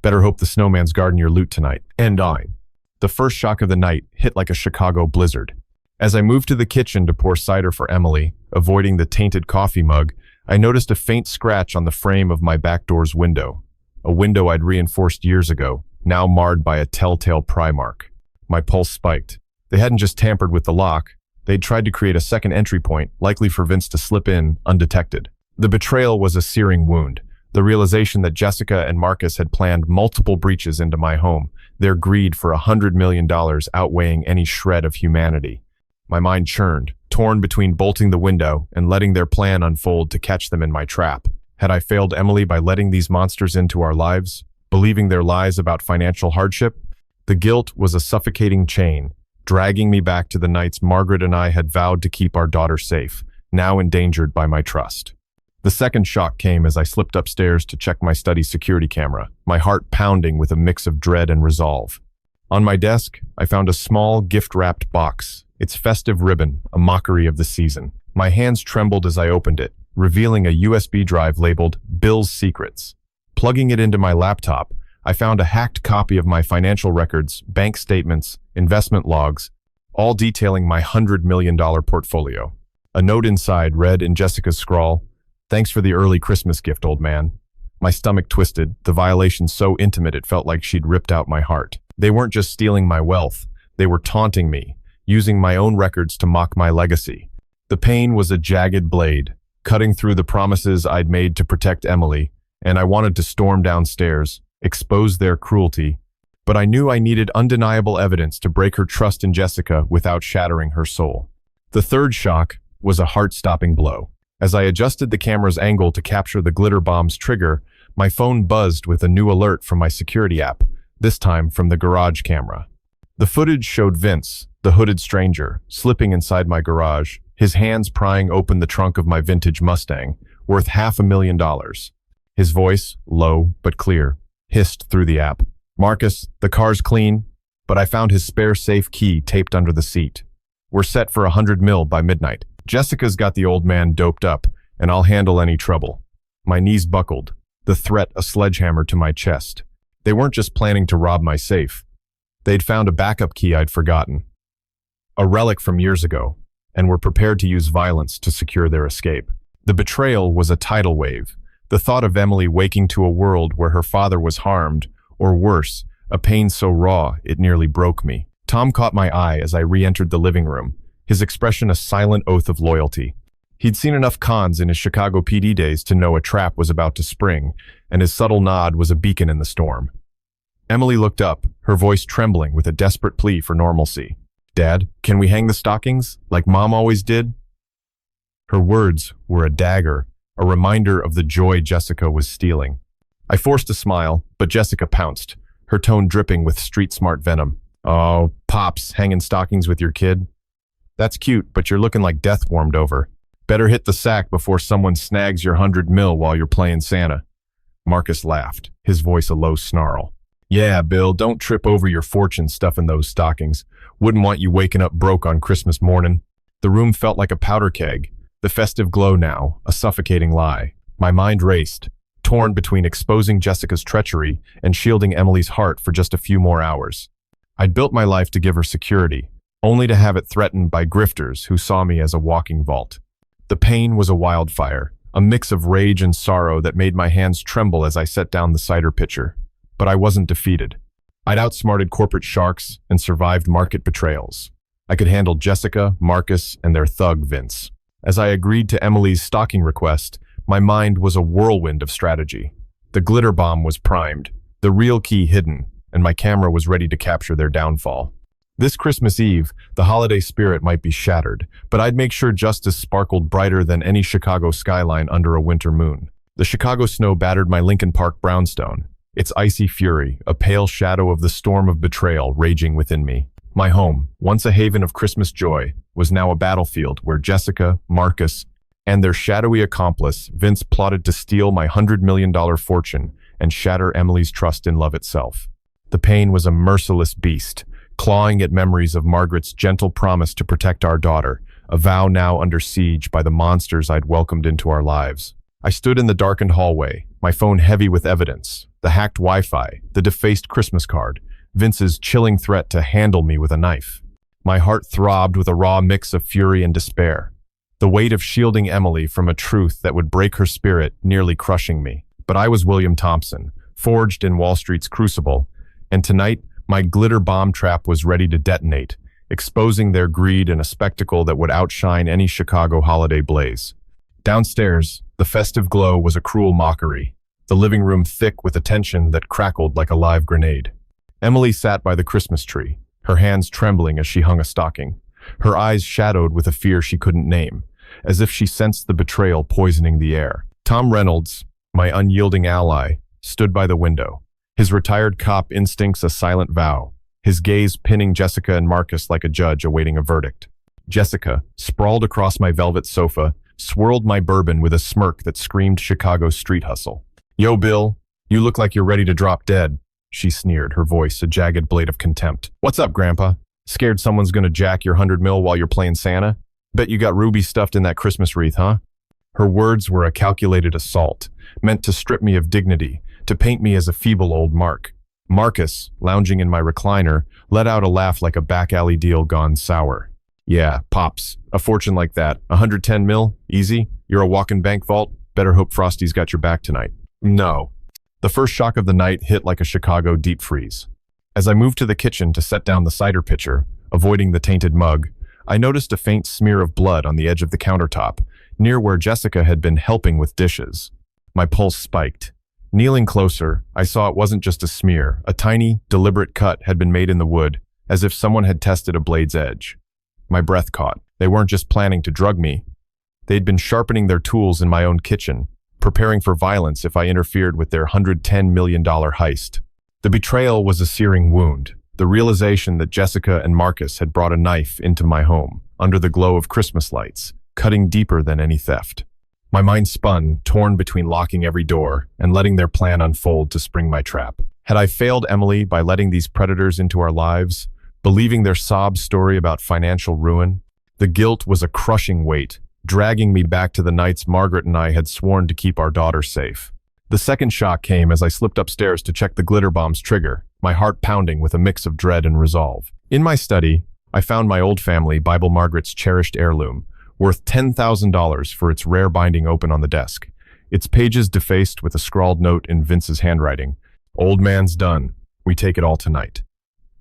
Better hope the snowman's guarding your loot tonight." And on. The first shock of the night hit like a Chicago blizzard. As I moved to the kitchen to pour cider for Emily, avoiding the tainted coffee mug, I noticed a faint scratch on the frame of my back door's window. A window I'd reinforced years ago, now marred by a telltale pry mark. My pulse spiked. They hadn't just tampered with the lock, they'd tried to create a second entry point, likely for Vince to slip in undetected. The betrayal was a searing wound, the realization that Jessica and Marcus had planned multiple breaches into my home, their greed for $100 million outweighing any shred of humanity. My mind churned, torn between bolting the window and letting their plan unfold to catch them in my trap. Had I failed Emily by letting these monsters into our lives, believing their lies about financial hardship? The guilt was a suffocating chain, dragging me back to the nights Margaret and I had vowed to keep our daughter safe, now endangered by my trust. The second shock came as I slipped upstairs to check my study security camera, my heart pounding with a mix of dread and resolve. On my desk, I found a small, gift-wrapped box, its festive ribbon, a mockery of the season. My hands trembled as I opened it, revealing a USB drive labeled Bill's Secrets. Plugging it into my laptop, I found a hacked copy of my financial records, bank statements, investment logs, all detailing my $100 million portfolio. A note inside read in Jessica's scrawl, "Thanks for the early Christmas gift, old man." My stomach twisted, the violation so intimate it felt like she'd ripped out my heart. They weren't just stealing my wealth, they were taunting me, using my own records to mock my legacy. The pain was a jagged blade, cutting through the promises I'd made to protect Emily, and I wanted to storm downstairs, expose their cruelty, but I knew I needed undeniable evidence to break her trust in Jessica without shattering her soul. The third shock was a heart-stopping blow. As I adjusted the camera's angle to capture the glitter bomb's trigger, my phone buzzed with a new alert from my security app, this time from the garage camera. The footage showed Vince, the hooded stranger, slipping inside my garage, his hands prying open the trunk of my vintage Mustang, worth $500,000. His voice, low but clear, hissed through the app. "Marcus, the car's clean, but I found his spare safe key taped under the seat. We're set for $100 by midnight. Jessica's got the old man doped up, and I'll handle any trouble." My knees buckled, the threat a sledgehammer to my chest. They weren't just planning to rob my safe. They'd found a backup key I'd forgotten, a relic from years ago, and were prepared to use violence to secure their escape. The betrayal was a tidal wave. The thought of Emily waking to a world where her father was harmed, or worse, a pain so raw it nearly broke me. Tom caught my eye as I re-entered the living room, his expression a silent oath of loyalty. He'd seen enough cons in his Chicago PD days to know a trap was about to spring, and his subtle nod was a beacon in the storm. Emily looked up, her voice trembling with a desperate plea for normalcy. "Dad, can we hang the stockings, like Mom always did?" Her words were a dagger, a reminder of the joy Jessica was stealing. I forced a smile, but Jessica pounced, her tone dripping with street-smart venom. "Oh, Pops, hanging stockings with your kid? That's cute, but you're looking like death warmed over. Better hit the sack before someone snags your $100 while you're playing Santa." Marcus laughed, his voice a low snarl. "Yeah, Bill, don't trip over your fortune stuffing those stockings. Wouldn't want you waking up broke on Christmas morning." The room felt like a powder keg, the festive glow now, a suffocating lie. My mind raced, torn between exposing Jessica's treachery and shielding Emily's heart for just a few more hours. I'd built my life to give her security, only to have it threatened by grifters who saw me as a walking vault. The pain was a wildfire, a mix of rage and sorrow that made my hands tremble as I set down the cider pitcher. But I wasn't defeated. I'd outsmarted corporate sharks and survived market betrayals. I could handle Jessica, Marcus, and their thug, Vince. As I agreed to Emily's stocking request, my mind was a whirlwind of strategy. The glitter bomb was primed, the real key hidden, and my camera was ready to capture their downfall. This Christmas Eve, the holiday spirit might be shattered, but I'd make sure justice sparkled brighter than any Chicago skyline under a winter moon. The Chicago snow battered my Lincoln Park brownstone, its icy fury, a pale shadow of the storm of betrayal raging within me. My home, once a haven of Christmas joy, was now a battlefield where Jessica, Marcus, and their shadowy accomplice, Vince, plotted to steal my $100 million fortune and shatter Emily's trust in love itself. The pain was a merciless beast, clawing at memories of Margaret's gentle promise to protect our daughter, a vow now under siege by the monsters I'd welcomed into our lives. I stood in the darkened hallway, my phone heavy with evidence, the hacked Wi-Fi, the defaced Christmas card, Vince's chilling threat to handle me with a knife. My heart throbbed with a raw mix of fury and despair, the weight of shielding Emily from a truth that would break her spirit, nearly crushing me. But I was William Thompson, forged in Wall Street's crucible, and tonight, my glitter bomb trap was ready to detonate, exposing their greed in a spectacle that would outshine any Chicago holiday blaze. Downstairs, the festive glow was a cruel mockery, the living room thick with a tension that crackled like a live grenade. Emily sat by the Christmas tree, her hands trembling as she hung a stocking, her eyes shadowed with a fear she couldn't name, as if she sensed the betrayal poisoning the air. Tom Reynolds, my unyielding ally, stood by the window, his retired cop instincts a silent vow, his gaze pinning Jessica and Marcus like a judge awaiting a verdict. Jessica, sprawled across my velvet sofa, swirled my bourbon with a smirk that screamed Chicago street hustle. "Yo, Bill, you look like you're ready to drop dead," she sneered, her voice a jagged blade of contempt. "What's up, Grandpa? Scared someone's gonna jack your $100 while you're playing Santa? Bet you got rubies stuffed in that Christmas wreath, huh?" Her words were a calculated assault, meant to strip me of dignity, to paint me as a feeble old mark. Marcus, lounging in my recliner, let out a laugh like a back alley deal gone sour. "Yeah, Pops, a fortune like that, $110 easy? You're a walking bank vault? Better hope Frosty's got your back tonight." "No." The first shock of the night hit like a Chicago deep freeze. As I moved to the kitchen to set down the cider pitcher, avoiding the tainted mug, I noticed a faint smear of blood on the edge of the countertop, near where Jessica had been helping with dishes. My pulse spiked. Kneeling closer, I saw it wasn't just a smear. A tiny, deliberate cut had been made in the wood, as if someone had tested a blade's edge. My breath caught. They weren't just planning to drug me. They'd been sharpening their tools in my own kitchen, preparing for violence if I interfered with their $110 million heist. The betrayal was a searing wound, The realization that Jessica and Marcus had brought a knife into my home, under the glow of Christmas lights, cutting deeper than any theft. My mind spun, torn between locking every door and letting their plan unfold to spring my trap. Had I failed Emily by letting these predators into our lives, believing their sob story about financial ruin? The guilt was a crushing weight, dragging me back to the nights Margaret and I had sworn to keep our daughter safe. The second shock came as I slipped upstairs to check the glitter bomb's trigger, my heart pounding with a mix of dread and resolve. In my study, I found my old family Bible Margaret's cherished heirloom, worth $10,000 for its rare binding open on the desk, its pages defaced with a scrawled note in Vince's handwriting. "Old man's done. We take it all tonight."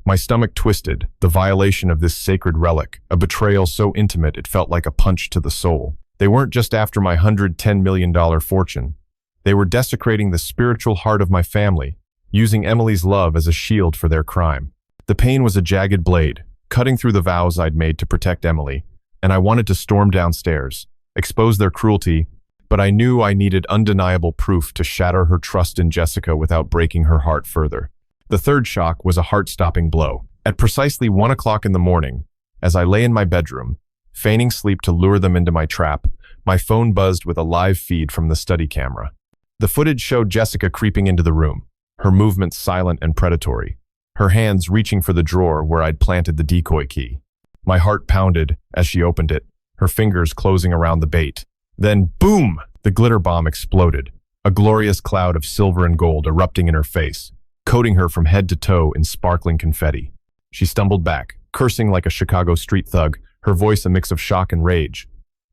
My stomach twisted, the violation of this sacred relic, a betrayal so intimate it felt like a punch to the soul. They weren't just after my $110 million fortune. They were desecrating the spiritual heart of my family, using Emily's love as a shield for their crime. The pain was a jagged blade, cutting through the vows I'd made to protect Emily, and I wanted to storm downstairs, expose their cruelty, but I knew I needed undeniable proof to shatter her trust in Jessica without breaking her heart further. The third shock was a heart-stopping blow. At precisely 1 o'clock in the morning, as I lay in my bedroom, feigning sleep to lure them into my trap, my phone buzzed with a live feed from the study camera. The footage showed Jessica creeping into the room, her movements silent and predatory, her hands reaching for the drawer where I'd planted the decoy key. My heart pounded as she opened it, her fingers closing around the bait. Then, boom! The glitter bomb exploded, a glorious cloud of silver and gold erupting in her face, coating her from head to toe in sparkling confetti. She stumbled back, cursing like a Chicago street thug, her voice a mix of shock and rage.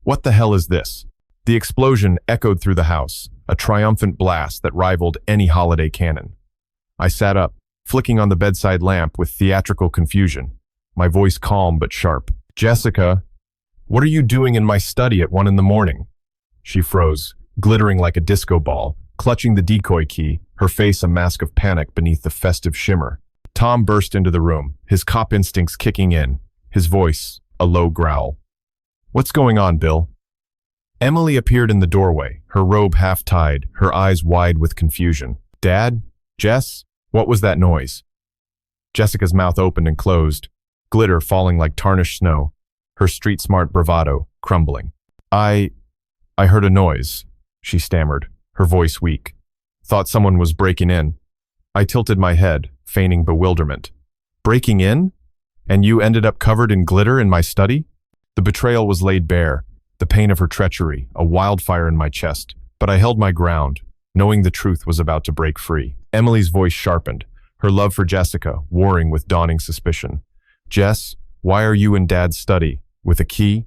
"What the hell is this?" The explosion echoed through the house, a triumphant blast that rivaled any holiday cannon. I sat up, flicking on the bedside lamp with theatrical confusion, my voice calm but sharp. "Jessica, what are you doing in my study at 1 in the morning?" She froze, glittering like a disco ball, clutching the decoy key, her face a mask of panic beneath the festive shimmer. Tom burst into the room, his cop instincts kicking in, his voice a low growl. "What's going on, Bill?" Emily appeared in the doorway, her robe half-tied, her eyes wide with confusion. "Dad? Jess? What was that noise?" Jessica's mouth opened and closed, glitter falling like tarnished snow, her street-smart bravado crumbling. I heard a noise," she stammered, her voice weak. "Thought someone was breaking in." I tilted my head, feigning bewilderment. "Breaking in? And you ended up covered in glitter in my study?" The betrayal was laid bare, the pain of her treachery, a wildfire in my chest, but I held my ground, knowing the truth was about to break free. Emily's voice sharpened, her love for Jessica warring with dawning suspicion. "Jess, why are you in Dad's study? With a key?"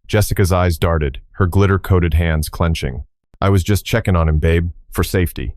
Jessica's eyes darted, her glitter-coated hands clenching. "I was just checking on him, babe, for safety."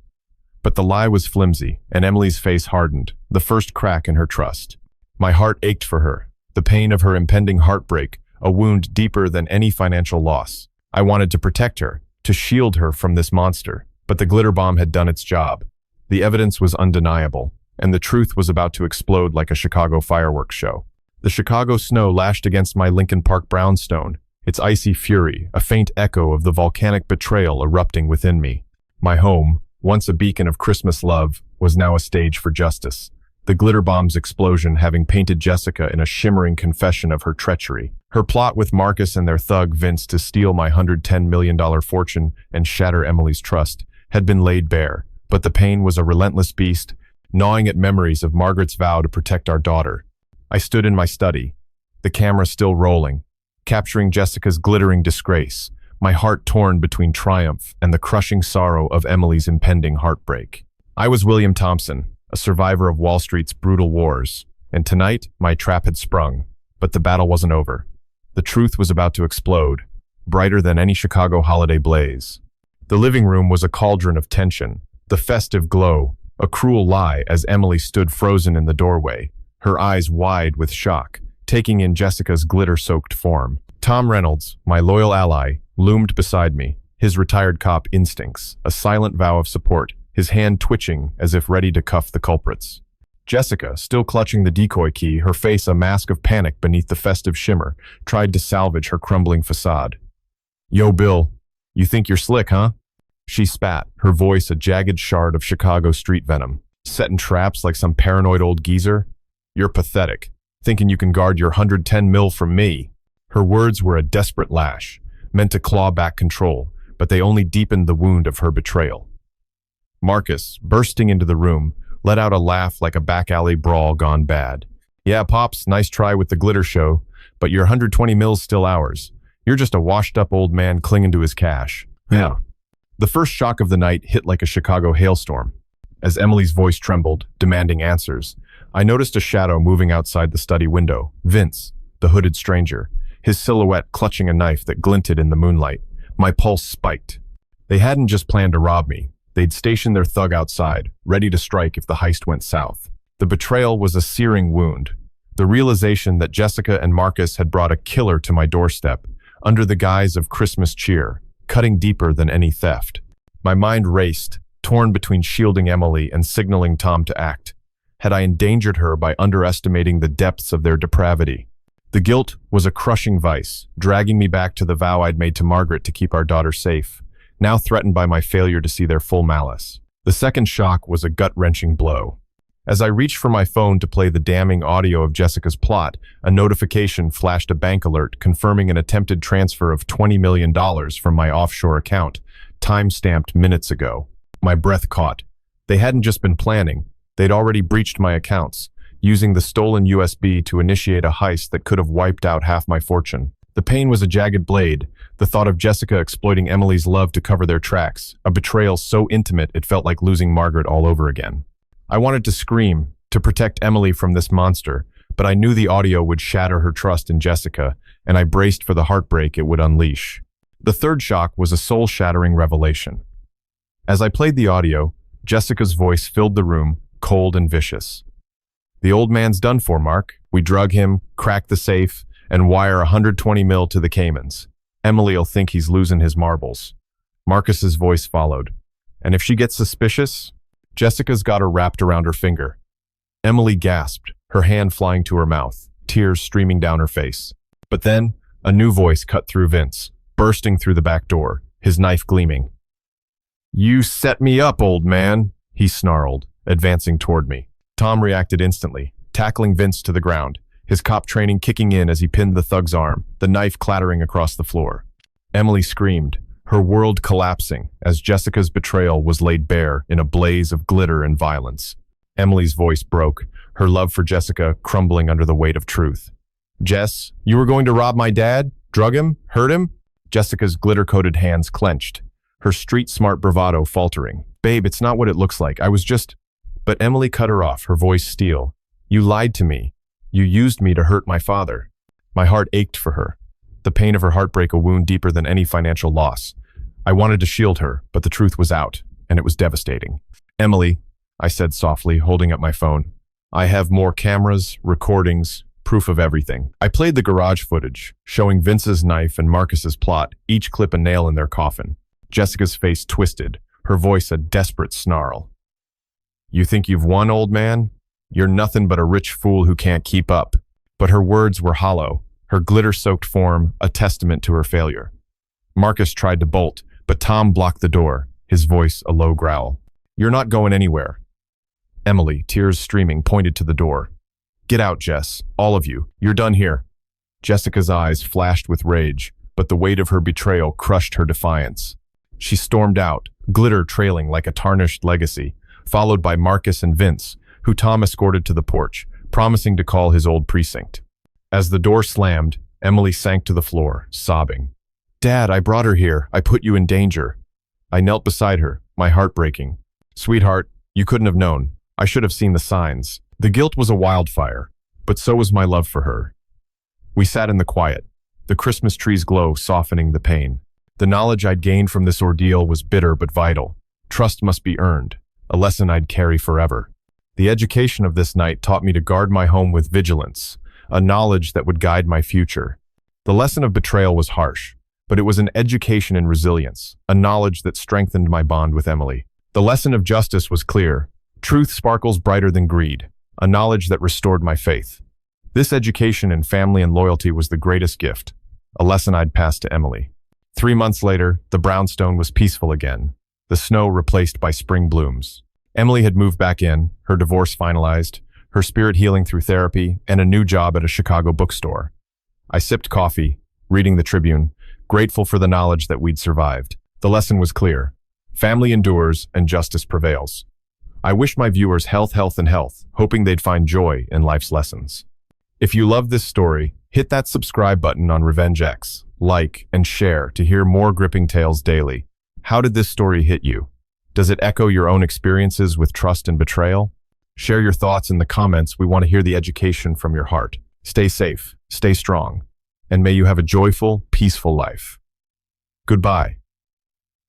But the lie was flimsy, and Emily's face hardened, the first crack in her trust. My heart ached for her, the pain of her impending heartbreak, a wound deeper than any financial loss. I wanted to protect her, to shield her from this monster, but the glitter bomb had done its job. The evidence was undeniable, and the truth was about to explode like a Chicago fireworks show. The Chicago snow lashed against my Lincoln Park brownstone, its icy fury, a faint echo of the volcanic betrayal erupting within me. My home, once a beacon of Christmas love, was now a stage for justice, the glitter bomb's explosion having painted Jessica in a shimmering confession of her treachery. Her plot with Marcus and their thug Vince to steal my $110 million fortune and shatter Emily's trust had been laid bare, but the pain was a relentless beast, gnawing at memories of Margaret's vow to protect our daughter. I stood in my study, the camera still rolling, capturing Jessica's glittering disgrace, my heart torn between triumph and the crushing sorrow of Emily's impending heartbreak. I was William Thompson, a survivor of Wall Street's brutal wars, and tonight my trap had sprung, but the battle wasn't over. The truth was about to explode, brighter than any Chicago holiday blaze. The living room was a cauldron of tension, the festive glow, a cruel lie as Emily stood frozen in the doorway, her eyes wide with shock, taking in Jessica's glitter-soaked form. Tom Reynolds, my loyal ally, loomed beside me, his retired cop instincts, a silent vow of support, his hand twitching as if ready to cuff the culprits. Jessica, still clutching the decoy key, her face a mask of panic beneath the festive shimmer, tried to salvage her crumbling facade. "Yo, Bill, you think you're slick, huh?" She spat, her voice a jagged shard of Chicago street venom. "Setting traps like some paranoid old geezer? You're pathetic, thinking you can guard your 110 mil from me." Her words were a desperate lash, meant to claw back control, but they only deepened the wound of her betrayal. Marcus, bursting into the room, let out a laugh like a back alley brawl gone bad. "Yeah, Pops, nice try with the glitter show, but your 120 mil's still ours. You're just a washed-up old man clinging to his cash." Yeah. The first shock of the night hit like a Chicago hailstorm. As Emily's voice trembled, demanding answers, I noticed a shadow moving outside the study window. Vince, the hooded stranger, his silhouette clutching a knife that glinted in the moonlight. My pulse spiked. They hadn't just planned to rob me. They'd stationed their thug outside, ready to strike if the heist went south. The betrayal was a searing wound. The realization that Jessica and Marcus had brought a killer to my doorstep, under the guise of Christmas cheer, cutting deeper than any theft. My mind raced, torn between shielding Emily and signaling Tom to act. Had I endangered her by underestimating the depths of their depravity? The guilt was a crushing vice, dragging me back to the vow I'd made to Margaret to keep our daughter safe, now threatened by my failure to see their full malice. The second shock was a gut-wrenching blow. As I reached for my phone to play the damning audio of Jessica's plot, a notification flashed a bank alert confirming an attempted transfer of $20 million from my offshore account, time-stamped minutes ago. My breath caught. They hadn't just been planning. They'd already breached my accounts, using the stolen USB to initiate a heist that could have wiped out half my fortune. The pain was a jagged blade, the thought of Jessica exploiting Emily's love to cover their tracks, a betrayal so intimate it felt like losing Margaret all over again. I wanted to scream, to protect Emily from this monster, but I knew the audio would shatter her trust in Jessica, and I braced for the heartbreak it would unleash. The third shock was a soul-shattering revelation. As I played the audio, Jessica's voice filled the room, cold and vicious. "The old man's done for, Mark. We drug him, crack the safe, and wire 120 mil to the Caymans. Emily'll think he's losing his marbles." Marcus's voice followed. "And if she gets suspicious?" Jessica's got her wrapped around her finger. Emily gasped, her hand flying to her mouth, tears streaming down her face. But then, a new voice cut through Vince, bursting through the back door, his knife gleaming. "You set me up, old man," he snarled, advancing toward me. Tom reacted instantly, tackling Vince to the ground, his cop training kicking in as he pinned the thug's arm, the knife clattering across the floor. Emily screamed, her world collapsing as Jessica's betrayal was laid bare in a blaze of glitter and violence. Emily's voice broke, her love for Jessica crumbling under the weight of truth. "Jess, you were going to rob my dad? Drug him? Hurt him?" Jessica's glitter-coated hands clenched, her street-smart bravado faltering. "Babe, it's not what it looks like. I was just—" But Emily cut her off, her voice steel. "You lied to me. You used me to hurt my father." My heart ached for her, the pain of her heartbreak a wound deeper than any financial loss. I wanted to shield her, but the truth was out, and it was devastating. "Emily," I said softly, holding up my phone. "I have more cameras, recordings, proof of everything." I played the garage footage, showing Vince's knife and Marcus's plot, each clip a nail in their coffin. Jessica's face twisted, her voice a desperate snarl. "You think you've won, old man? You're nothing but a rich fool who can't keep up." But her words were hollow, her glitter-soaked form a testament to her failure. Marcus tried to bolt, but Tom blocked the door, his voice a low growl. "You're not going anywhere." Emily, tears streaming, pointed to the door. "Get out, Jess, all of you. You're done here." Jessica's eyes flashed with rage, but the weight of her betrayal crushed her defiance. She stormed out, glitter trailing like a tarnished legacy, followed by Marcus and Vince, who Tom escorted to the porch, promising to call his old precinct. As the door slammed, Emily sank to the floor, sobbing. "Dad, I brought her here. I put you in danger." I knelt beside her, my heart breaking. "Sweetheart, you couldn't have known. I should have seen the signs." The guilt was a wildfire, but so was my love for her. We sat in the quiet, the Christmas tree's glow softening the pain. The knowledge I'd gained from this ordeal was bitter but vital. Trust must be earned, a lesson I'd carry forever. The education of this night taught me to guard my home with vigilance, a knowledge that would guide my future. The lesson of betrayal was harsh, but it was an education in resilience, a knowledge that strengthened my bond with Emily. The lesson of justice was clear. Truth sparkles brighter than greed, a knowledge that restored my faith. This education in family and loyalty was the greatest gift, a lesson I'd pass to Emily. 3 months later, the brownstone was peaceful again, the snow replaced by spring blooms. Emily had moved back in, her divorce finalized, her spirit healing through therapy, and a new job at a Chicago bookstore. I sipped coffee, reading the Tribune, grateful for the knowledge that we'd survived. The lesson was clear. Family endures and justice prevails. I wish my viewers health, and health, hoping they'd find joy in life's lessons. If you love this story, hit that subscribe button on RevengeX, like, and share to hear more gripping tales daily. How did this story hit you? Does it echo your own experiences with trust and betrayal? Share your thoughts in the comments. We want to hear the education from your heart. Stay safe, stay strong, and may you have a joyful, peaceful life. Goodbye,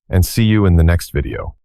and see you in the next video.